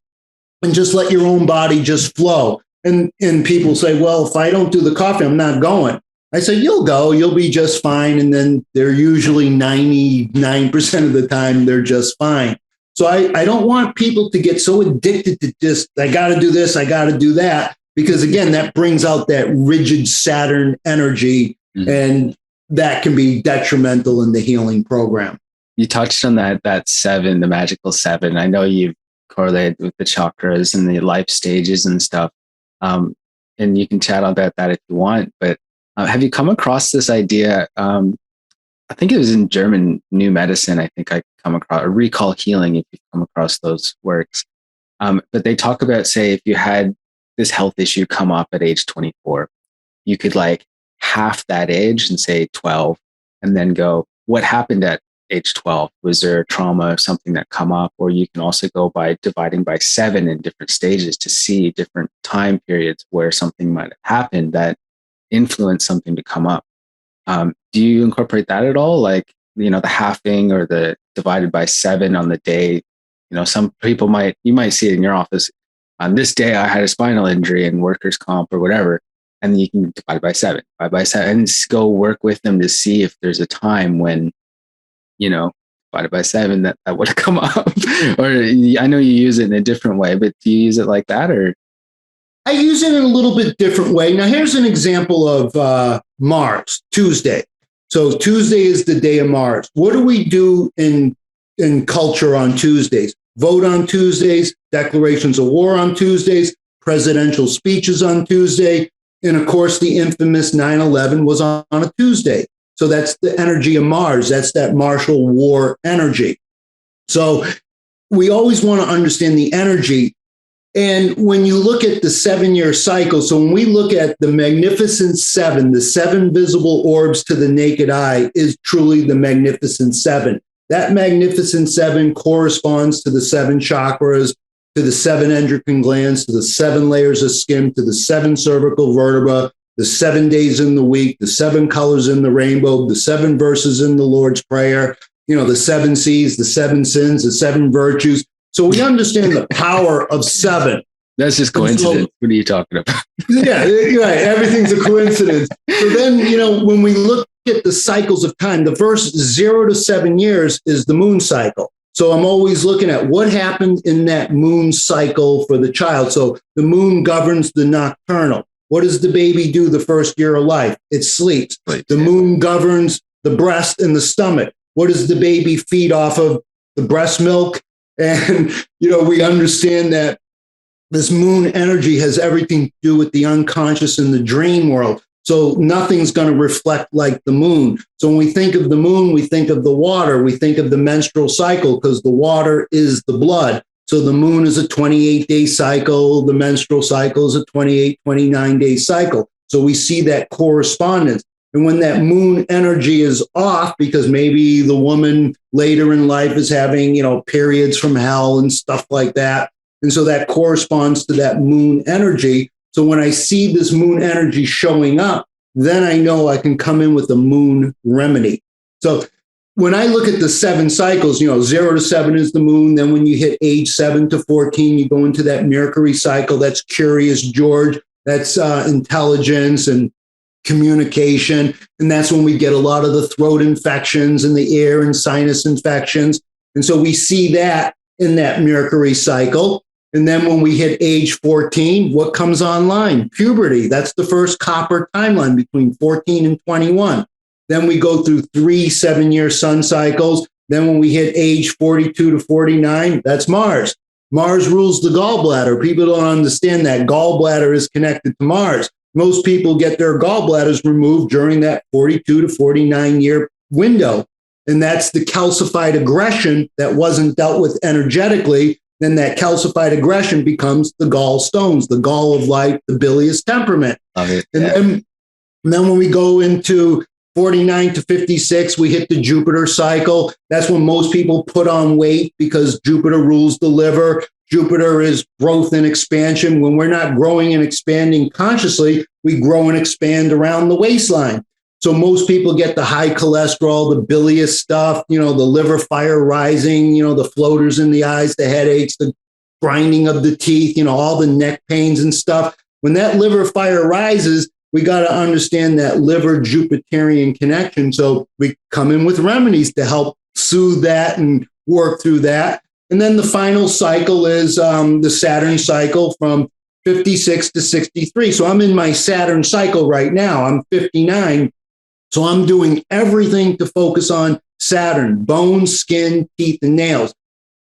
and just let your own body just flow. And people say, well, if I don't do the coffee, I'm not going. I say, you'll go, you'll be just fine. And then they're usually 99% of the time, they're just fine. So I don't want people to get so addicted to just, I got to do this, I got to do that. Because again, that brings out that rigid Saturn energy, and that can be detrimental in the healing program. You touched on that 7, the magical 7. I know you've correlated with the chakras and the life stages and stuff. And you can chat about that if you want, but have you come across this idea? I think it was in German New Medicine. I think I come across, or Recall Healing, if you come across those works. But they talk about, say, if you had this health issue come up at age 24, you could like half that age and say 12, and then go, what happened at age 12? Was there a trauma, something that come up? Or you can also go by dividing by 7 in different stages to see different time periods where something might have happened that influence something to come up. Do you incorporate that at all? Like, the halving or the divided by 7 on the day, some people you might see it in your office. On this day, I had a spinal injury and workers' comp or whatever. And you can divide by 7, and go work with them to see if there's a time when, divided by 7, that would have come up. Or I know you use it in a different way, but do you use it like that, or? I use it in a little bit different way. Now, here's an example of Mars, Tuesday. So Tuesday is the day of Mars. What do we do in culture on Tuesdays? Vote on Tuesdays, declarations of war on Tuesdays, presidential speeches on Tuesday. And of course, the infamous 9/11 was on a Tuesday. So that's the energy of Mars. That's that martial war energy. So we always want to understand the energy. And when you look at the 7-year cycle, so when we look at the Magnificent Seven, the 7 visible orbs to the naked eye is truly the Magnificent Seven. That Magnificent Seven corresponds to the 7 chakras, to the 7 endocrine glands, to the 7 layers of skin, to the 7 cervical vertebra, the 7 days in the week, the 7 colors in the rainbow, the 7 verses in the Lord's Prayer, the 7 C's, the 7 sins, the 7 virtues. So we understand the power of 7. That's just coincidence. What are you talking about? Yeah, right. Everything's a coincidence. So then, when we look at the cycles of time, the first 0 to 7 years is the moon cycle. So I'm always looking at what happened in that moon cycle for the child. So the moon governs the nocturnal. What does the baby do the first year of life? It sleeps. The moon governs the breast and the stomach. What does the baby feed off of? The breast milk. And, we understand that this moon energy has everything to do with the unconscious and the dream world. So nothing's going to reflect like the moon. So when we think of the moon, we think of the water, we think of the menstrual cycle because the water is the blood. So the moon is a 28-day cycle. The menstrual cycle is a 28, 29-day cycle. So we see that correspondence. And when that moon energy is off, because maybe the woman later in life is having, periods from hell and stuff like that. And so that corresponds to that moon energy. So when I see this moon energy showing up, then I know I can come in with a moon remedy. So when I look at the 7 cycles, 0 to 7 is the moon. Then when you hit age 7 to 14, you go into that Mercury cycle. That's Curious George. That's intelligence and communication. And that's when we get a lot of the throat infections and the ear and sinus infections. And so we see that in that Mercury cycle. And then when we hit age 14, what comes online? Puberty. That's the first copper timeline between 14 and 21. Then we go through 3 7-year sun cycles. Then when we hit age 42 to 49, that's Mars. Mars rules the gallbladder. People don't understand that gallbladder is connected to Mars. Most people get their gallbladders removed during that 42 to 49 year window. And that's the calcified aggression that wasn't dealt with energetically. Then that calcified aggression becomes the gallstones, the gall of life, the bilious temperament. And then when we go into 49 to 56, we hit the Jupiter cycle. That's when most people put on weight because Jupiter rules the liver. Jupiter is growth and expansion. When we're not growing and expanding consciously, we grow and expand around the waistline. So most people get the high cholesterol, the bilious stuff, the liver fire rising, the floaters in the eyes, the headaches, the grinding of the teeth, all the neck pains and stuff. When that liver fire rises, we got to understand that liver Jupiterian connection. So we come in with remedies to help soothe that and work through that. And then the final cycle is the Saturn cycle from 56 to 63. So I'm in my Saturn cycle right now. I'm 59. So I'm doing everything to focus on Saturn, bones, skin, teeth, and nails.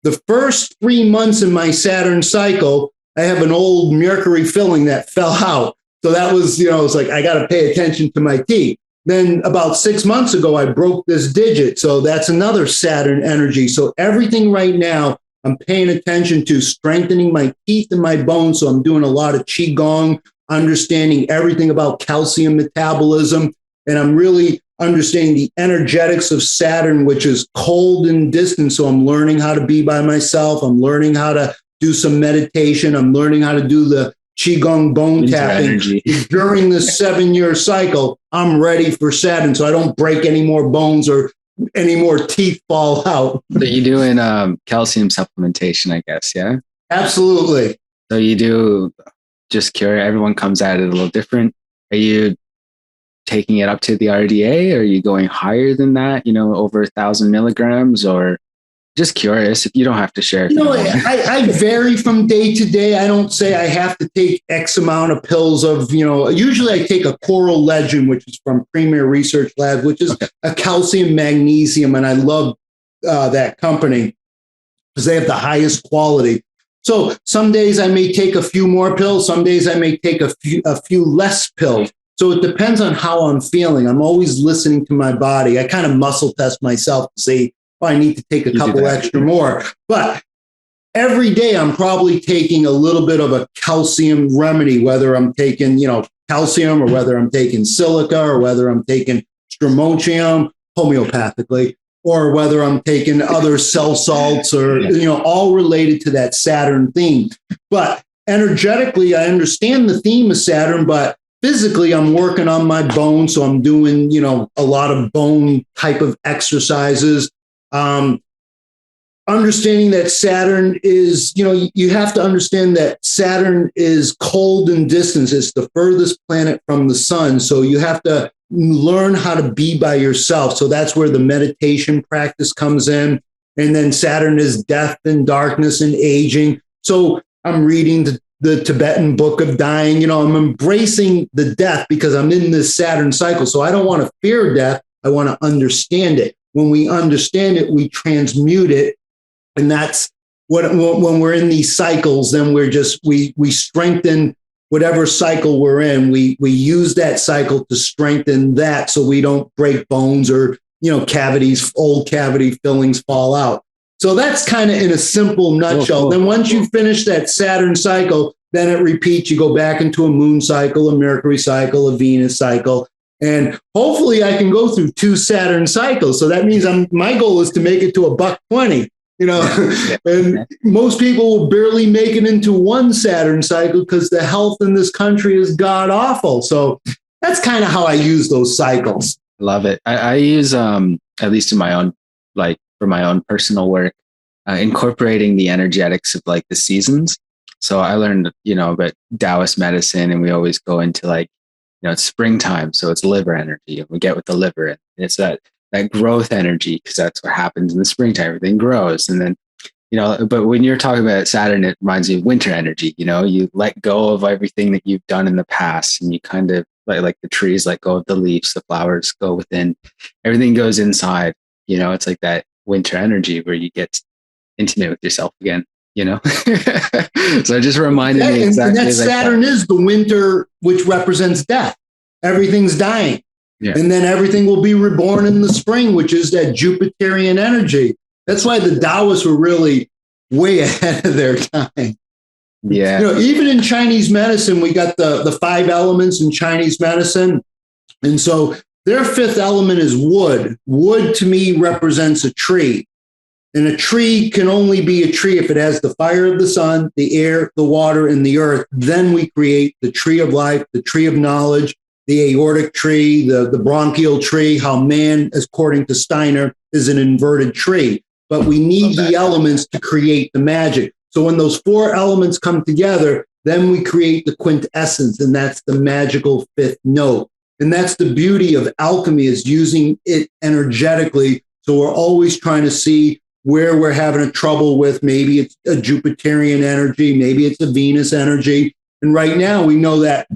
The first 3 months in my Saturn cycle, I have an old Mercury filling that fell out. So that was, it's like, I got to pay attention to my teeth. Then about 6 months ago, I broke this digit. So that's another Saturn energy. So everything right now, I'm paying attention to strengthening my teeth and my bones. So I'm doing a lot of Qigong, understanding everything about calcium metabolism. And I'm really understanding the energetics of Saturn, which is cold and distant. So I'm learning how to be by myself. I'm learning how to do some meditation. I'm learning how to do the Qigong bone tapping. During this 7-year cycle, I'm ready for Saturn. So I don't break any more bones or any more teeth fall out. So you're doing calcium supplementation, I guess, yeah? Absolutely. So you do, just curious, everyone comes at it a little different. Are you taking it up to the RDA? Or are you going higher than that, over 1,000 milligrams? Or just curious, if you don't have to share. I vary from day to day. I don't say I have to take X amount of pills of, usually I take a Coral Legend, which is from Premier Research Lab, which is a calcium magnesium. And I love that company because they have the highest quality. So some days I may take a few more pills. Some days I may take a few less pills. So it depends on how I'm feeling. I'm always listening to my body. I kind of muscle test myself to see, I need to take a couple extra more. But every day I'm probably taking a little bit of a calcium remedy, whether I'm taking, calcium, or whether I'm taking silica, or whether I'm taking stramonium homeopathically, or whether I'm taking other cell salts, or, all related to that Saturn theme. But energetically, I understand the theme of Saturn, but physically I'm working on my bones. So I'm doing, a lot of bone type of exercises. Understanding that Saturn is, you have to understand that Saturn is cold and distant. It's the furthest planet from the sun. So you have to learn how to be by yourself. So that's where the meditation practice comes in. And then Saturn is death and darkness and aging. So I'm reading the Tibetan Book of Dying. I'm embracing the death because I'm in this Saturn cycle. So I don't want to fear death. I want to understand it. When we understand it, we transmute it. And that's when we're in these cycles, then we strengthen whatever cycle we're in. We use that cycle to strengthen that, so we don't break bones, or, old cavity fillings fall out. So that's kind of in a simple nutshell. Then once you finish that Saturn cycle, then it repeats. You go back into a moon cycle, a Mercury cycle, a Venus cycle. And hopefully I can go through 2 Saturn cycles. So that means my goal is to make it to $120. And most people will barely make it into 1 Saturn cycle because the health in this country is god awful. So that's kind of how I use those cycles. Love it. I use, at least in my own, for my own personal work, incorporating the energetics of the seasons. So I learned, about Taoist medicine, and we always go into it's springtime. So it's liver energy, and we get with the liver, and it's that growth energy, because that's what happens in the springtime. Everything grows. And then, but when you're talking about Saturn, it reminds me of winter energy. You let go of everything that you've done in the past, and you kind of like the trees let go of the leaves, the flowers go within, everything goes inside. It's like that winter energy where you get intimate with yourself again. So it just reminded me exactly. And that Saturn is the winter, which represents death. Everything's dying. Yeah. And then everything will be reborn in the spring, which is that Jupiterian energy. That's why the Taoists were really way ahead of their time. Yeah. Even in Chinese medicine, we got the 5 elements in Chinese medicine. And so their 5th element is wood. Wood to me represents a tree. And a tree can only be a tree if it has the fire of the sun, the air, the water, and the earth. Then we create the tree of life, the tree of knowledge, the aortic tree, the bronchial tree, how man, according to Steiner, is an inverted tree. But we need the elements to create the magic. So when those 4 elements come together, then we create the quintessence, and that's the magical 5th note. And that's the beauty of alchemy, is using it energetically. So we're always trying to see where we're having a trouble with. Maybe it's a Jupiterian energy, maybe it's a Venus energy. And right now we know that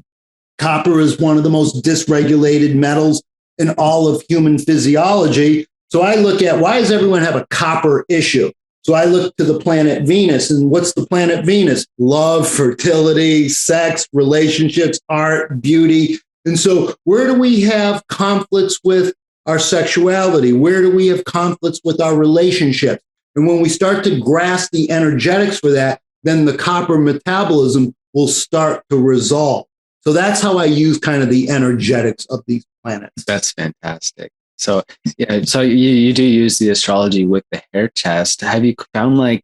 copper is one of the most dysregulated metals in all of human physiology. So I look at, why does everyone have a copper issue? So I look to the planet Venus, and what's the planet Venus? Love, fertility, sex, relationships, art, beauty. And so where do we have conflicts with our sexuality? Where do we have conflicts with our relationships? And when we start to grasp the energetics for that, then the copper metabolism will start to resolve. So that's how I use kind of the energetics of these planets. That's fantastic. So yeah, so you do use the astrology with the hair test. Have you found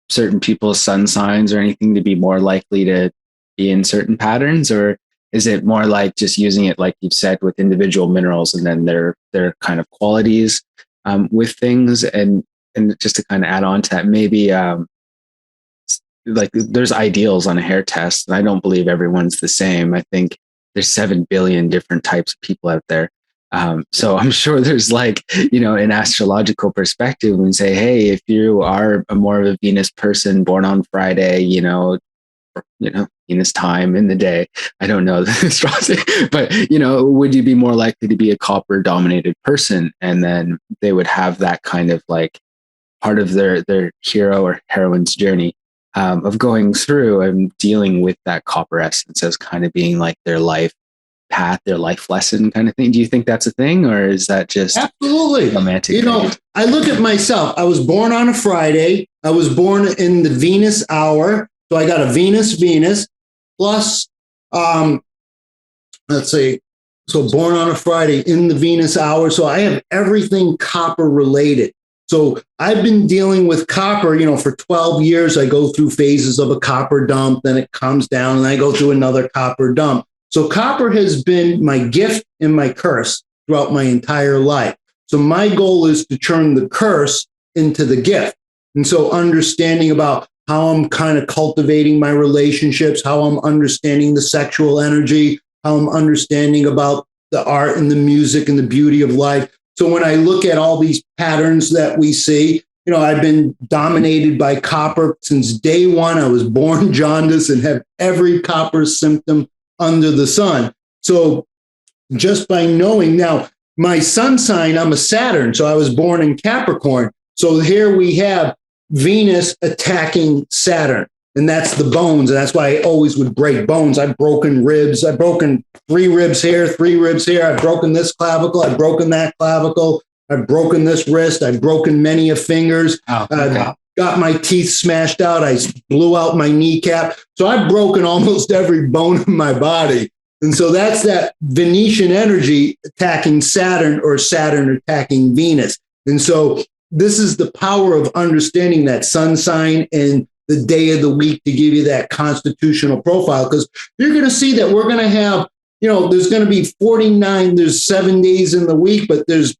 certain people's sun signs or anything to be more likely to be in certain patterns, or is it more like just using it, like you've said, with individual minerals and then their kind of qualities with things? And just to kind of add on to that, maybe there's ideals on a hair test, and I don't believe everyone's the same. I think there's 7 billion different types of people out there. So I'm sure there's an astrological perspective and say, hey, if you are more of a Venus person born on Friday, Venus time in the day, I don't know the astrology, but, would you be more likely to be a copper dominated person? And then they would have that kind of part of their hero or heroine's journey of going through and dealing with that copper essence as kind of being like their life path, their life lesson kind of thing. Do you think that's a thing, or is that just absolutely romantic? You know, I look at myself. I was born on a Friday. I was born in the Venus hour. So I got a Venus plus, let's see. So born on a Friday in the Venus hour. So I have everything copper related. So I've been dealing with copper, for 12 years. I go through phases of a copper dump, then it comes down, and I go through another copper dump. So copper has been my gift and my curse throughout my entire life. So my goal is to turn the curse into the gift. And so understanding about how I'm kind of cultivating my relationships, how I'm understanding the sexual energy, how I'm understanding about the art and the music and the beauty of life. So when I look at all these patterns that we see, I've been dominated by copper since day one. I was born jaundice and have every copper symptom under the sun. So just by knowing now, my sun sign, I'm a Saturn. So I was born in Capricorn. So here we have Venus attacking Saturn. And that's the bones. And that's why I always would break bones. I've broken ribs. I've broken 3 ribs here, 3 ribs here. I've broken this clavicle. I've broken that clavicle. I've broken this wrist. I've broken many of fingers. I've got my teeth smashed out. I blew out my kneecap. So I've broken almost every bone in my body. And so that's that Venetian energy attacking Saturn or Saturn attacking Venus. And so this is the power of understanding that sun sign and the day of the week to give you that constitutional profile, because you're going to see that we're going to have, there's going to be 49, there's 7 days in the week, but there's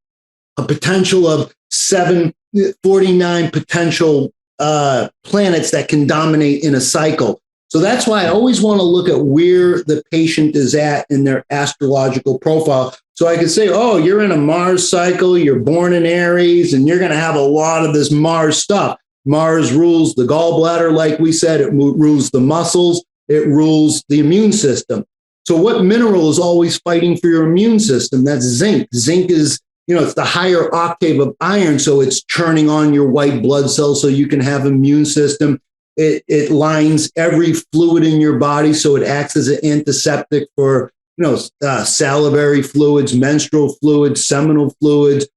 a potential of 49 potential planets that can dominate in a cycle. So that's why I always want to look at where the patient is at in their astrological profile. So I can say, oh, you're in a Mars cycle, you're born in Aries, and you're going to have a lot of this Mars stuff. Mars rules the gallbladder, like we said, it rules the muscles, it rules the immune system. So what mineral is always fighting for your immune system? That's zinc. Zinc is, it's the higher octave of iron. So it's churning on your white blood cells so you can have immune system. It lines every fluid in your body. So it acts as an antiseptic for, salivary fluids, menstrual fluids, seminal fluids,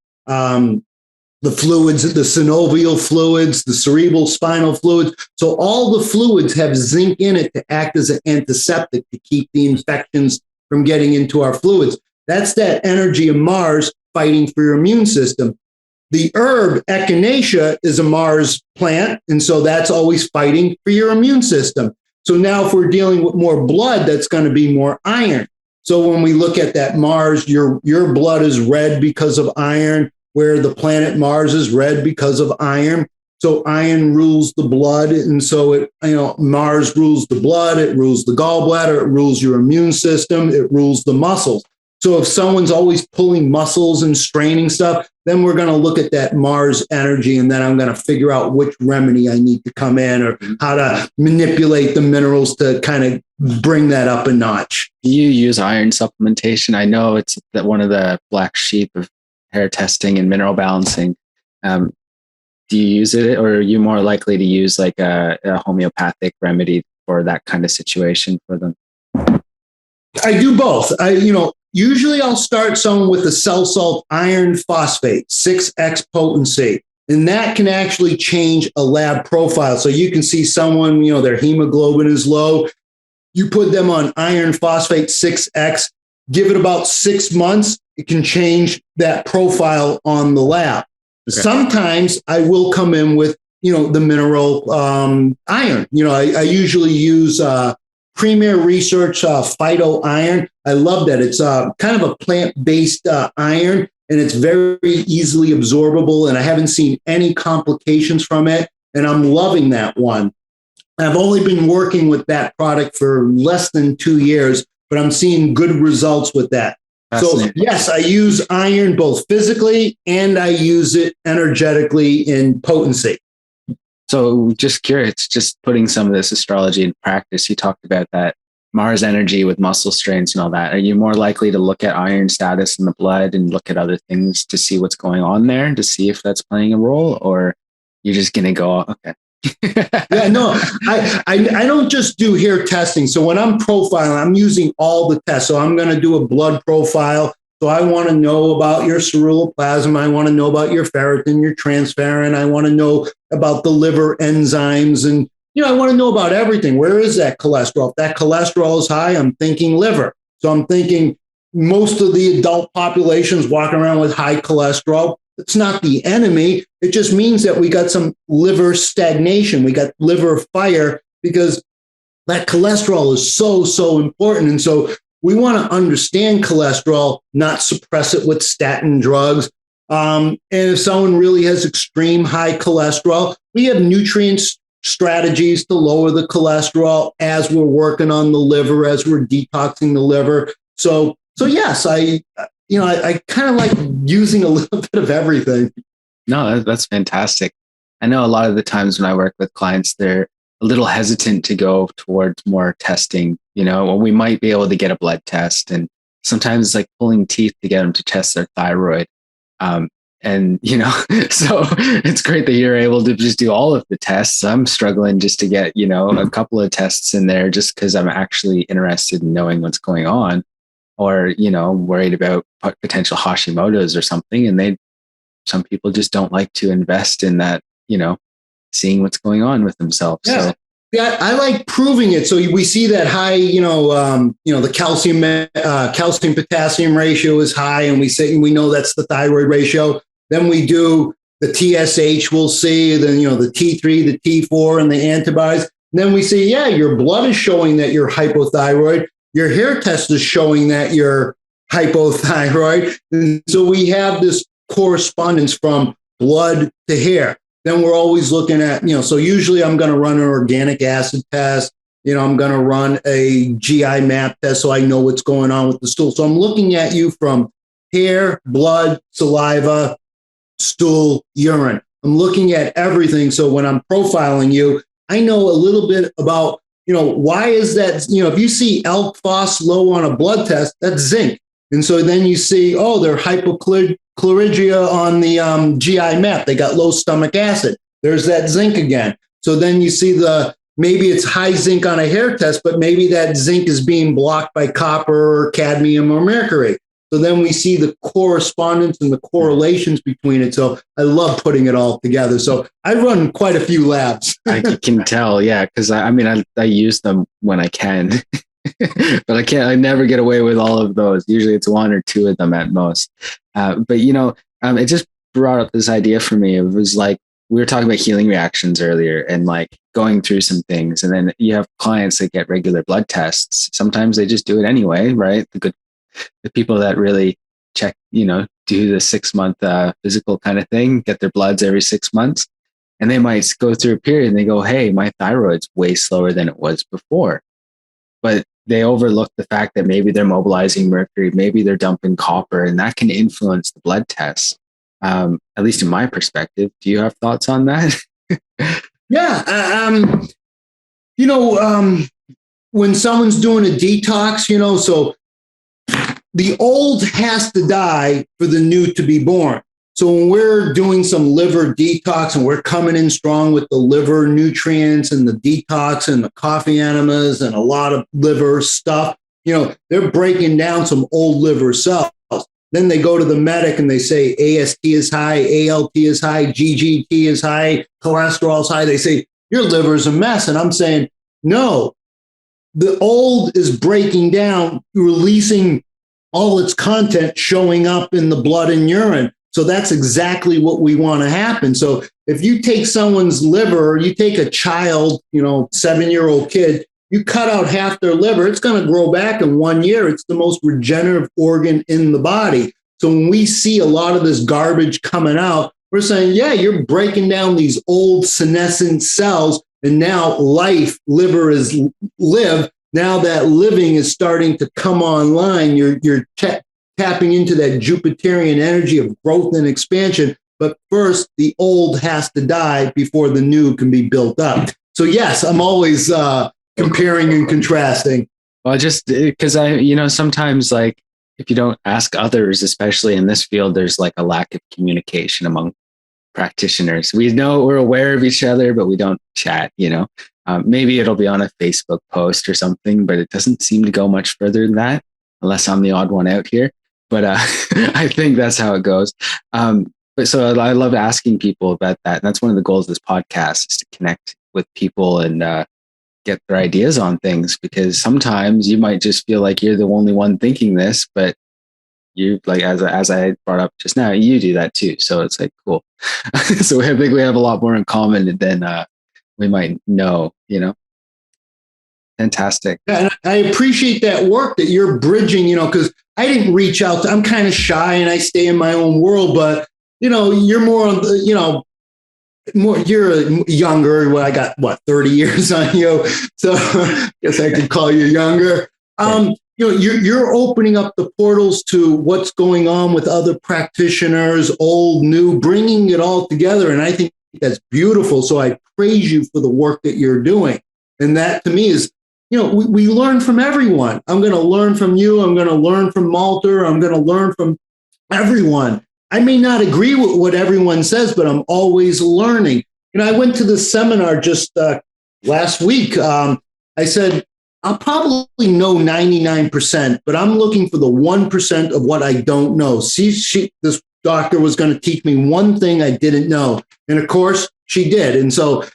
the fluids, the synovial fluids, the cerebral spinal fluids. So all the fluids have zinc in it to act as an antiseptic to keep the infections from getting into our fluids. That's that energy of Mars fighting for your immune system. The herb echinacea is a Mars plant, and so that's always fighting for your immune system. So now if we're dealing with more blood, that's going to be more iron. So when we look at that Mars, your blood is red because of iron, where the planet Mars is red because of iron. So iron rules the blood. And so Mars rules the blood, it rules the gallbladder, it rules your immune system, it rules the muscles. So if someone's always pulling muscles and straining stuff, then we're going to look at that Mars energy, and then I'm going to figure out which remedy I need to come in or how to manipulate the minerals to kind of bring that up a notch. Do you use iron supplementation? I know it's one of the black sheep of hair testing and mineral balancing. Do you use it, or are you more likely to use like a homeopathic remedy for that kind of situation for them? I do both. Usually I'll start someone with a cell salt iron phosphate, 6x potency, and that can actually change a lab profile. So you can see someone, their hemoglobin is low. You put them on iron phosphate 6x, give it about 6 months, it can change that profile on the lab. Okay. Sometimes I will come in with, the mineral iron. I usually use Premier Research Phyto Iron. I love that. It's kind of a plant-based iron, and it's very easily absorbable, and I haven't seen any complications from it, and I'm loving that one. I've only been working with that product for less than 2 years, but I'm seeing good results with that. So yes, I use iron both physically and I use it energetically in potency. So just curious, just putting some of this astrology in practice, you talked about that Mars energy with muscle strains and all that. Are you more likely to look at iron status in the blood and look at other things to see what's going on there, to see if that's playing a role? Or you're just going to go, okay, Yeah, no, I don't just do hair testing. So when I'm profiling, I'm using all the tests. So I'm going to do a blood profile. So I want to know about your ceruloplasmin. I want to know about your ferritin, your transferrin. I want to know about the liver enzymes. And, I want to know about everything. Where is that cholesterol? If that cholesterol is high, I'm thinking liver. So I'm thinking most of the adult populations walking around with high cholesterol. It's not the enemy. It just means that we got some liver stagnation. We got liver fire because that cholesterol is so important. And so we want to understand cholesterol, not suppress it with statin drugs. And if someone really has extreme high cholesterol, we have nutrient strategies to lower the cholesterol as we're working on the liver, as we're detoxing the liver. So yes, I kind of like using a little bit of everything. No, that's fantastic. I know a lot of the times when I work with clients, they're a little hesitant to go towards more testing, when we might be able to get a blood test. And sometimes it's like pulling teeth to get them to test their thyroid. So it's great that you're able to just do all of the tests. I'm struggling just to get, a couple of tests in there just because I'm actually interested in knowing what's going on. Or, worried about potential Hashimoto's or something. And some people just don't like to invest in that, seeing what's going on with themselves. Yeah. So. Yeah, I like proving it. So we see that high, the calcium potassium ratio is high, and we know that's the thyroid ratio. Then we do the TSH, we'll see, then, the T3, the T4, and the antibodies. And then we see, your blood is showing that you're hypothyroid. Your hair test is showing that you're hypothyroid. And so we have this correspondence from blood to hair. Then we're always looking at, so usually I'm going to run an organic acid test. I'm going to run a GI map test so I know what's going on with the stool. So I'm looking at you from hair, blood, saliva, stool, urine. I'm looking at everything. So when I'm profiling you, I know a little bit about why is that, if you see elk phos low on a blood test, that's zinc. And so then you see, they're hypochlorhydria on the GI map. They got low stomach acid. There's that zinc again. So then you see maybe it's high zinc on a hair test, but maybe that zinc is being blocked by copper or cadmium or mercury. So then we see the correspondence and the correlations between it. So I love putting it all together. So I run quite a few labs. I can tell, yeah, because I use them when I can, but I never get away with all of those. Usually it's one or two of them at most. But it just brought up this idea for me. It was like, we were talking about healing reactions earlier and like going through some things. And then you have clients that get regular blood tests. Sometimes they just do it anyway, right? The people that really check, do the 6-month physical kind of thing, get their bloods every 6 months. And they might go through a period and they go, hey, my thyroid's way slower than it was before. But they overlook the fact that maybe they're mobilizing mercury, maybe they're dumping copper, and that can influence the blood tests. At least in my perspective. Do you have thoughts on that? Yeah. When someone's doing a detox, so the old has to die for the new to be born. So when we're doing some liver detox and we're coming in strong with the liver nutrients and the detox and the coffee enemas and a lot of liver stuff, they're breaking down some old liver cells. Then they go to the medic and they say AST is high, ALT is high, GGT is high, cholesterol is high. They say, your liver is a mess. And I'm saying, no, the old is breaking down, releasing all its content showing up in the blood and urine. So that's exactly what we want to happen. So if you take someone's liver, or you take a child, 7-year-old kid, you cut out half their liver, it's going to grow back in 1 year. It's the most regenerative organ in the body. So when we see a lot of this garbage coming out, we're saying, you're breaking down these old senescent cells, and now liver is live. Now that living is starting to come online. You're tapping into that Jupiterian energy of growth and expansion. But first, the old has to die before the new can be built up. So yes, I'm always comparing and contrasting. Well, just because sometimes like if you don't ask others, especially in this field, there's like a lack of communication among practitioners. We know we're aware of each other, but we don't chat, maybe it'll be on a Facebook post or something, but it doesn't seem to go much further than that, unless I'm the odd one out here. But I think that's how it goes. But so I love asking people about that. And that's one of the goals of this podcast, is to connect with people and get their ideas on things, because sometimes you might just feel like you're the only one thinking this, but you, like, as I brought up just now, you do that too. So it's like, cool. So I think we have a lot more in common than we might know, Fantastic. Yeah, and I appreciate that work that you're bridging, because I didn't reach out. I'm kind of shy and I stay in my own world, but you're more on the, you're younger. Well, I got 30 years on you, so I guess I could call you younger. You're opening up the portals to what's going on with other practitioners, old, new, bringing it all together, and I think that's beautiful. So I praise you for the work that you're doing, and that to me is, we learn from everyone. I'm going to learn from you. I'm going to learn from Malter. I'm going to learn from everyone. I may not agree with what everyone says, but I'm always learning. I went to this seminar just last week. I said, I'll probably know 99%, but I'm looking for the 1% of what I don't know. This doctor was going to teach me one thing I didn't know. And of course, she did. And so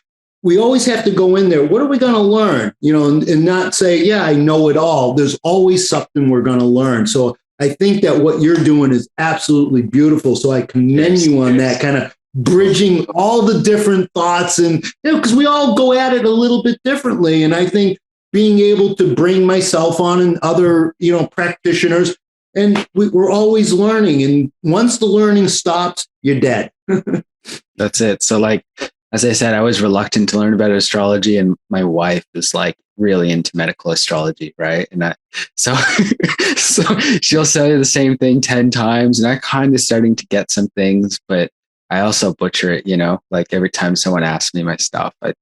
we always have to go in there. What are we going to learn? And not say, yeah, I know it all. There's always something we're going to learn. So I think that what you're doing is absolutely beautiful. So I commend you on that, kind of bridging all the different thoughts, and because we all go at it a little bit differently. And I think being able to bring myself on and other practitioners, and we're always learning. And once the learning stops, you're dead. That's it. So as I said, I was reluctant to learn about astrology, and my wife is really into medical astrology, right? And so she'll say the same thing 10 times, and I'm kind of starting to get some things, but I also butcher it, every time someone asks me my stuff, I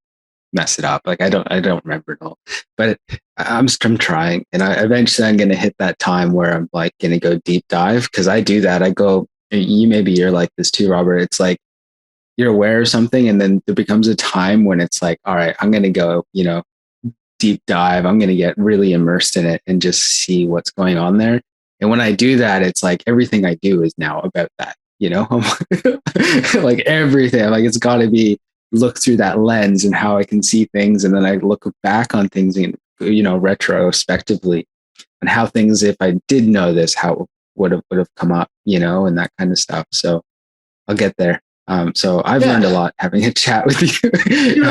mess it up. I don't remember it all, but I'm trying, and eventually I'm going to hit that time where I'm going to go deep dive, because I do that. You're like this too, Robert. It's like, you're aware of something, and then there becomes a time when it's like, all right, I'm going to go, deep dive. I'm going to get really immersed in it and just see what's going on there. And when I do that, it's like everything I do is now about that, like everything, it's got to be look through that lens and how I can see things. And then I look back on things, retrospectively, and how things, if I did know this, how would have come up, and that kind of stuff. So I'll get there. So I've learned a lot having a chat with you.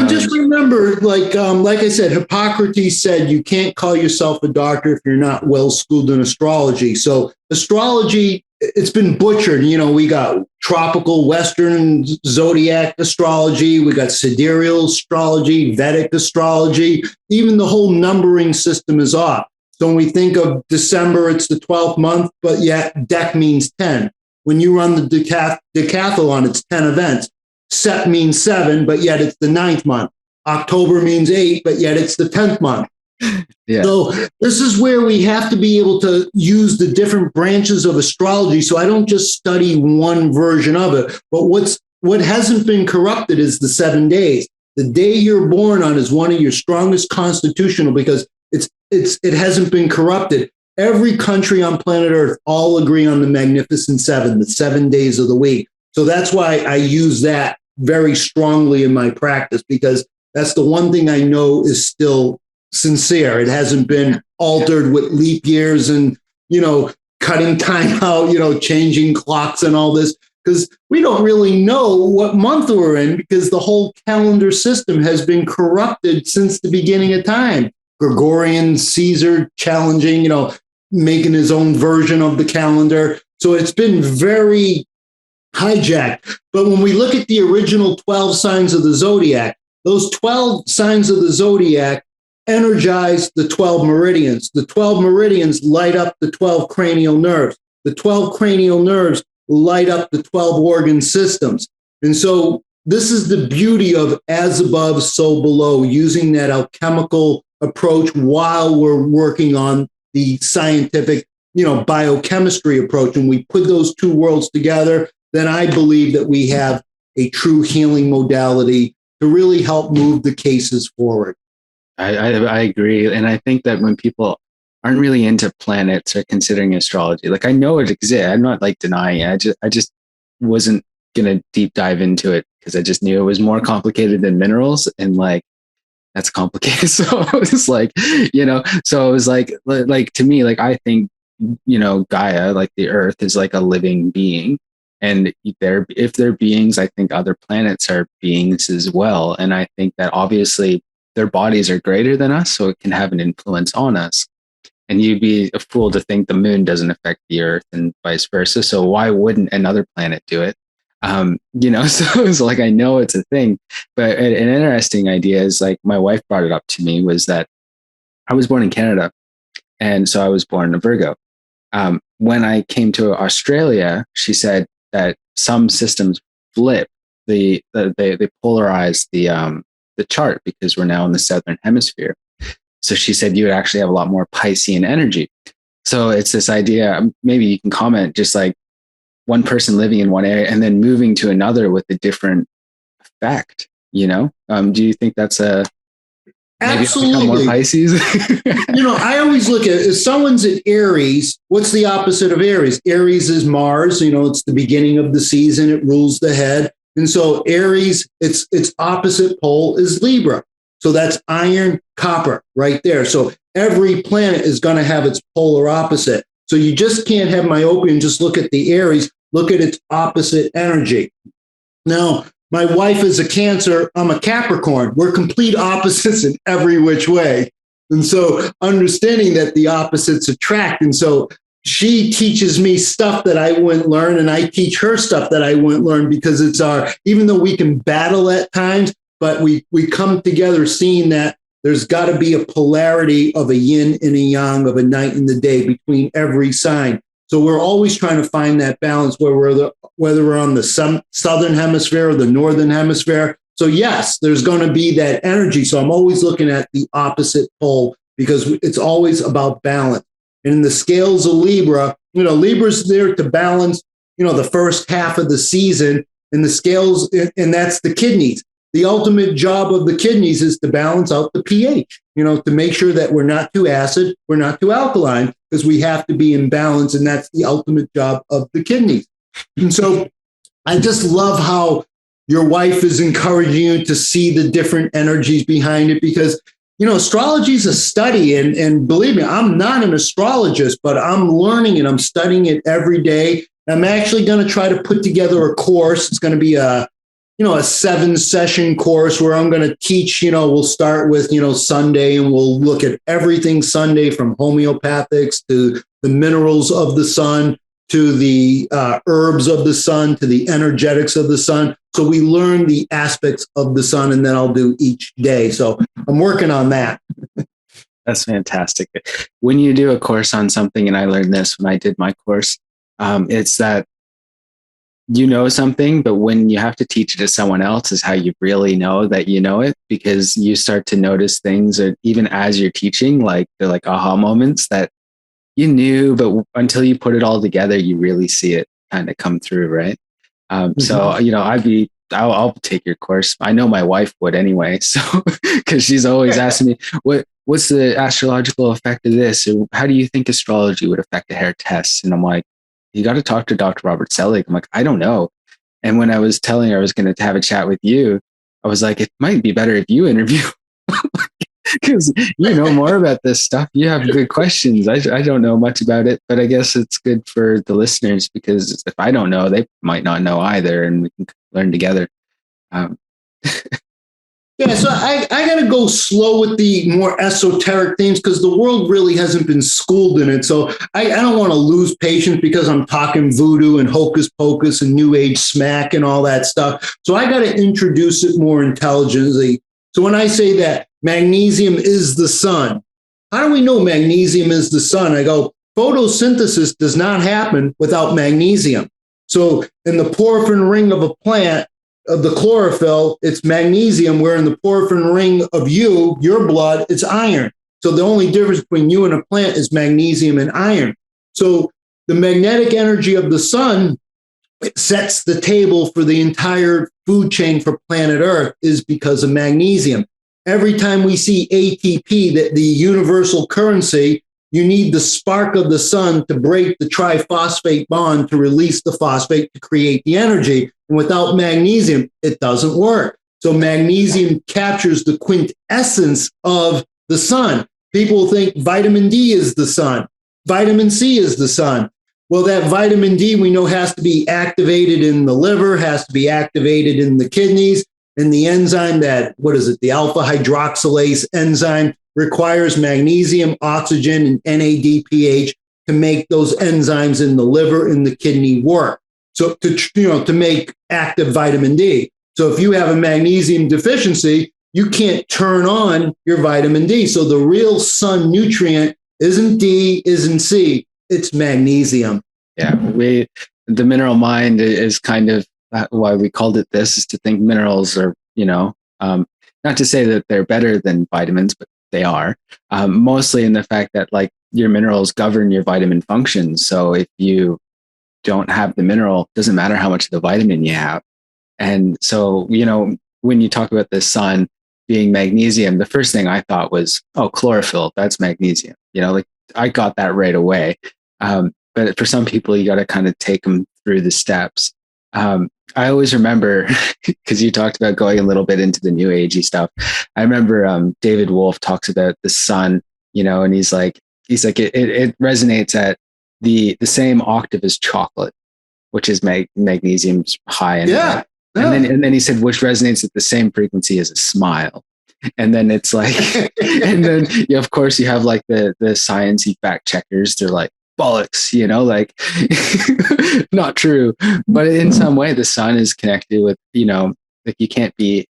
Just remember, like I said, Hippocrates said you can't call yourself a doctor if you're not well schooled in astrology. So astrology, it's been butchered. We got tropical Western zodiac astrology. We got sidereal astrology, Vedic astrology. Even the whole numbering system is off. So when we think of December, it's the 12th month, but yet dec means 10. When you run the decathlon, it's 10 events. Sep means 7, but yet it's the 9th month. October means 8, but yet it's the 10th month. Yeah. So this is where we have to be able to use the different branches of astrology. So I don't just study one version of it, but what hasn't been corrupted is the 7 days. The day you're born on is one of your strongest constitutional, because it hasn't been corrupted. Every country on planet Earth all agree on the Magnificent Seven, the 7 days of the week. So that's why I use that very strongly in my practice, because that's the one thing I know is still sincere. It hasn't been altered with leap years and, cutting time out, changing clocks and all this, because we don't really know what month we're in, because the whole calendar system has been corrupted since the beginning of time. Gregorian, Caesar challenging, making his own version of the calendar. So it's been very hijacked. But when we look at the original 12 signs of the zodiac, those 12 signs of the zodiac energize the 12 meridians. The 12 meridians light up the 12 cranial nerves. The 12 cranial nerves light up the 12 organ systems. And so this is the beauty of as above, so below, using that alchemical approach while we're working on the scientific, biochemistry approach. And we put those two worlds together, then I believe that we have a true healing modality to really help move the cases forward. I agree. And I think that when people aren't really into planets or considering astrology, like I know it exists. I'm not like denying it. I just wasn't going to deep dive into it because I just knew it was more complicated than minerals. And like, that's complicated. So it's like, so it was like to me, like, I think, Gaia, like the earth is like a living being. And if they're beings, I think other planets are beings as well. And I think that obviously their bodies are greater than us, so it can have an influence on us. And you'd be a fool to think the moon doesn't affect the earth and vice versa. So why wouldn't another planet do it? So it's like, I know it's a thing, but an interesting idea is like my wife brought it up to me was that I was born in Canada. And so I was born a Virgo. When I came to Australia, she said that some systems flip they polarize the chart because we're now in the southern hemisphere. So she said you would actually have a lot more Piscean energy. So it's this idea, maybe you can comment, just like one person living in one area and then moving to another with a different effect, do you think that's Absolutely more Pisces? I always look at, if someone's at Aries, what's the opposite of Aries? Aries is Mars, it's the beginning of the season, it rules the head. And so Aries, its opposite pole is Libra. So that's iron, copper right there. So every planet is going to have its polar opposite. So you just can't have myopia and just look at the Aries, look at its opposite energy. Now, my wife is a Cancer, I'm a Capricorn. We're complete opposites in every which way. And so understanding that the opposites attract. And so she teaches me stuff that I wouldn't learn, and I teach her stuff that I wouldn't learn, because it's even though we can battle at times, but we come together seeing that there's got to be a polarity of a yin and a yang, of a night and the day between every sign. So we're always trying to find that balance whether we're on the southern hemisphere or the northern hemisphere. So yes, there's going to be that energy. So I'm always looking at the opposite pole because it's always about balance. And in the scales of Libra, Libra's there to balance, the first half of the season, and the scales, and that's the kidneys. The ultimate job of the kidneys is to balance out the pH, to make sure that we're not too acid, we're not too alkaline, because we have to be in balance. And that's the ultimate job of the kidneys. And so I just love how your wife is encouraging you to see the different energies behind it, because, astrology is a study. And believe me, I'm not an astrologist, but I'm learning and I'm studying it every day. I'm actually going to try to put together a course. It's going to be a 7-session course where I'm going to teach, we'll start with, Sunday, and we'll look at everything Sunday, from homeopathics to the minerals of the sun, to the herbs of the sun, to the energetics of the sun. So we learn the aspects of the sun, and then I'll do each day. So I'm working on that. That's fantastic. When you do a course on something, and I learned this when I did my course, it's that something, but when you have to teach it to someone else is how you really know that you know it, because you start to notice things, or even as you're teaching, like they're like aha moments that you knew, but until you put it all together, you really see it kind of come through, right? So, I'll take your course. I know my wife would anyway. So, because she's always asking me, what's the astrological effect of this? Or how do you think astrology would affect a hair test? And I'm like, you got to talk to Dr. Robert Selig. I'm like, I don't know. And when I was telling her I was going to have a chat with you, I was like, it might be better if you interview, because you know more about this stuff. You have good questions. I don't know much about it, but I guess it's good for the listeners, because if I don't know, they might not know either, and we can learn together. Yeah, so I got to go slow with the more esoteric things, because the world really hasn't been schooled in it. So I don't want to lose patience because I'm talking voodoo and hocus pocus and new age smack and all that stuff. So I got to introduce it more intelligently. So when I say that magnesium is the sun, how do we know magnesium is the sun? I go, photosynthesis does not happen without magnesium. So in the porphyrin ring of a plant, of the chlorophyll, it's magnesium, where in the porphyrin ring of your blood, it's iron. So the only difference between you and a plant is magnesium and iron. So the magnetic energy of the sun, it sets the table for the entire food chain for planet Earth is because of magnesium. Every time we see ATP, the universal currency, you need the spark of the sun to break the triphosphate bond to release the phosphate to create the energy. And without magnesium, it doesn't work. So magnesium captures the quintessence of the sun. People think vitamin D is the sun. Vitamin C is the sun. Well, that vitamin D we know has to be activated in the liver, has to be activated in the kidneys, and the enzyme the alpha hydroxylase enzyme requires magnesium, oxygen, and NADPH to make those enzymes in the liver and the kidney work. So to make active vitamin D. So if you have a magnesium deficiency, you can't turn on your vitamin D. So the real sun nutrient isn't D, isn't C, it's magnesium. Yeah, the mineral mind is kind of why we called it this, is to think minerals are, not to say that they're better than vitamins, but they are, mostly in the fact that like your minerals govern your vitamin functions. So if you don't have the mineral, it doesn't matter how much of the vitamin you have. And so, when you talk about the sun being magnesium, the first thing I thought was, oh, chlorophyll, that's magnesium. I got that right away. But for some people, you got to kind of take them through the steps. I always remember, because you talked about going a little bit into the new agey stuff. I remember David Wolf talks about the sun, and he's like, it resonates at the same octave as chocolate, which is magnesium's high. Yeah. And then he said, which resonates at the same frequency as a smile. And then it's like, and then of course you have like the sciencey fact checkers. They're like, bollocks, not true. But in some way, the sun is connected with, like you can't be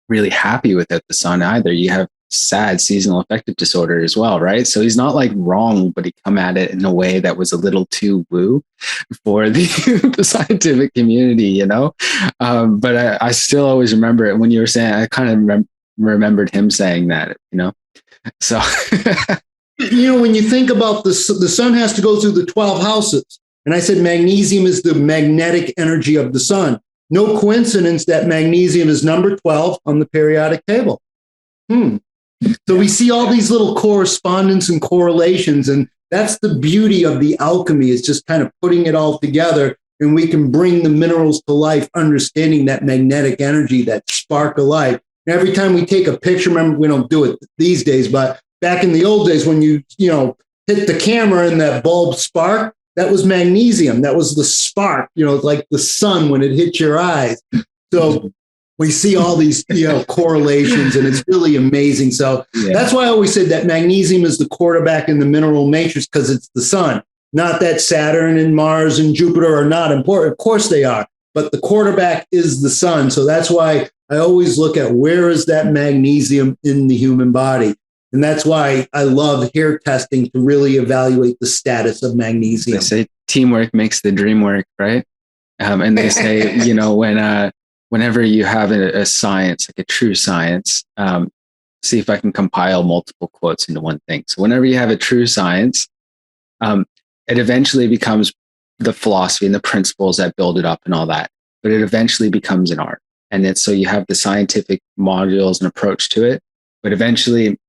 really happy without the sun either. You have sad seasonal affective disorder as well, right? So he's not like wrong, but he come at it in a way that was a little too woo for the scientific community, But I still always remember it when you were saying. I kind of remembered him saying that, So. When you think about the sun has to go through the 12 houses. And I said magnesium is the magnetic energy of the sun. No coincidence that magnesium is number 12 on the periodic table. So we see all these little correspondence and correlations, and that's the beauty of the alchemy, is just kind of putting it all together, and we can bring the minerals to life, understanding that magnetic energy, that spark of life. And every time we take a picture, remember, we don't do it these days, but back in the old days when you hit the camera and that bulb spark, that was magnesium. That was the spark, like the sun when it hit your eyes. So we see all these, correlations, and it's really amazing. So That's why I always said that magnesium is the quarterback in the mineral matrix, because it's the sun. Not that Saturn and Mars and Jupiter are not important. Of course they are, but the quarterback is the sun. So that's why I always look at where is that magnesium in the human body. And that's why I love hair testing to really evaluate the status of magnesium. They say teamwork makes the dream work, right? And they say, whenever you have a science, like a true science, see if I can compile multiple quotes into one thing. So whenever you have a true science, it eventually becomes the philosophy and the principles that build it up and all that. But it eventually becomes an art. And so you have the scientific modules and approach to it, but eventually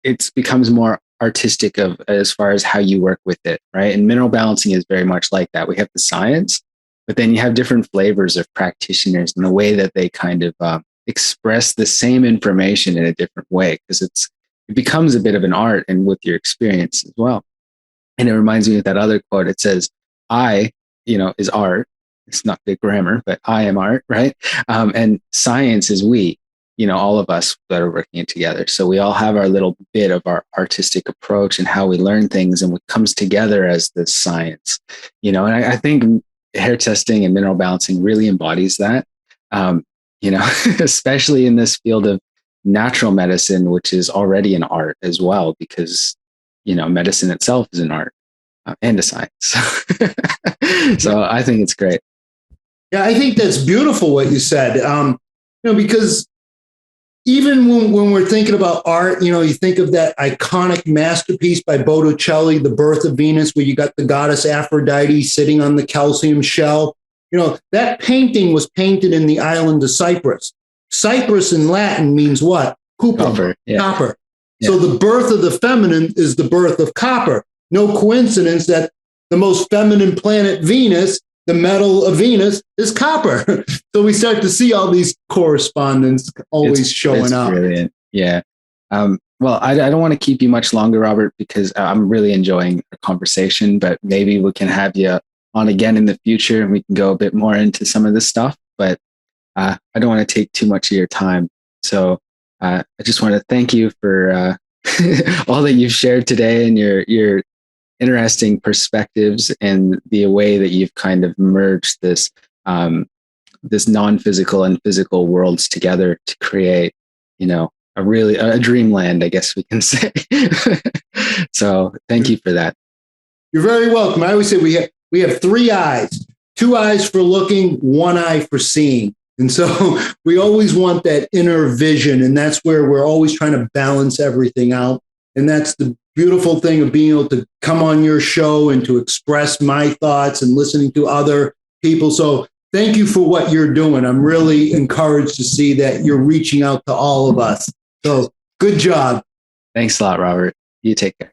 it becomes more artistic as far as how you work with it, right? And mineral balancing is very much like that. We have the science, but then you have different flavors of practitioners and the way that they kind of express the same information in a different way, because it becomes a bit of an art, and with your experience as well. And it reminds me of that other quote. It says, I, is art. It's not good grammar, but I am art, right? And science is we. All of us that are working it together. So we all have our little bit of our artistic approach and how we learn things, and what comes together as the science, and I think hair testing and mineral balancing really embodies that, especially in this field of natural medicine, which is already an art as well, because, medicine itself is an art and a science. So I think it's great. Yeah, I think that's beautiful what you said, because even when we're thinking about art, you think of that iconic masterpiece by Botticelli, The Birth of Venus, where you got the goddess Aphrodite sitting on the calcium shell. That painting was painted in the island of Cyprus. Cyprus in Latin means what? Cuprum, Copper. Yeah. copper. Yeah. So the birth of the feminine is the birth of copper. No coincidence that the most feminine planet, Venus, the metal of Venus, is copper. So we start to see all these correspondence always showing up. Brilliant. Yeah. Well, I don't want to keep you much longer, Robert, because I'm really enjoying our conversation, but maybe we can have you on again in the future and we can go a bit more into some of this stuff, but I don't want to take too much of your time. So I just want to thank you for all that you've shared today and your interesting perspectives and the way that you've kind of merged this non-physical and physical worlds together to create, a dreamland, I guess we can say. So thank you for that. You're very welcome. I always say we have 3 eyes, 2 eyes for looking, 1 eye for seeing. And so we always want that inner vision. And that's where we're always trying to balance everything out. And that's the beautiful thing of being able to come on your show and to express my thoughts and listening to other people. So thank you for what you're doing. I'm really encouraged to see that you're reaching out to all of us. So good job. Thanks a lot, Robert. You take care.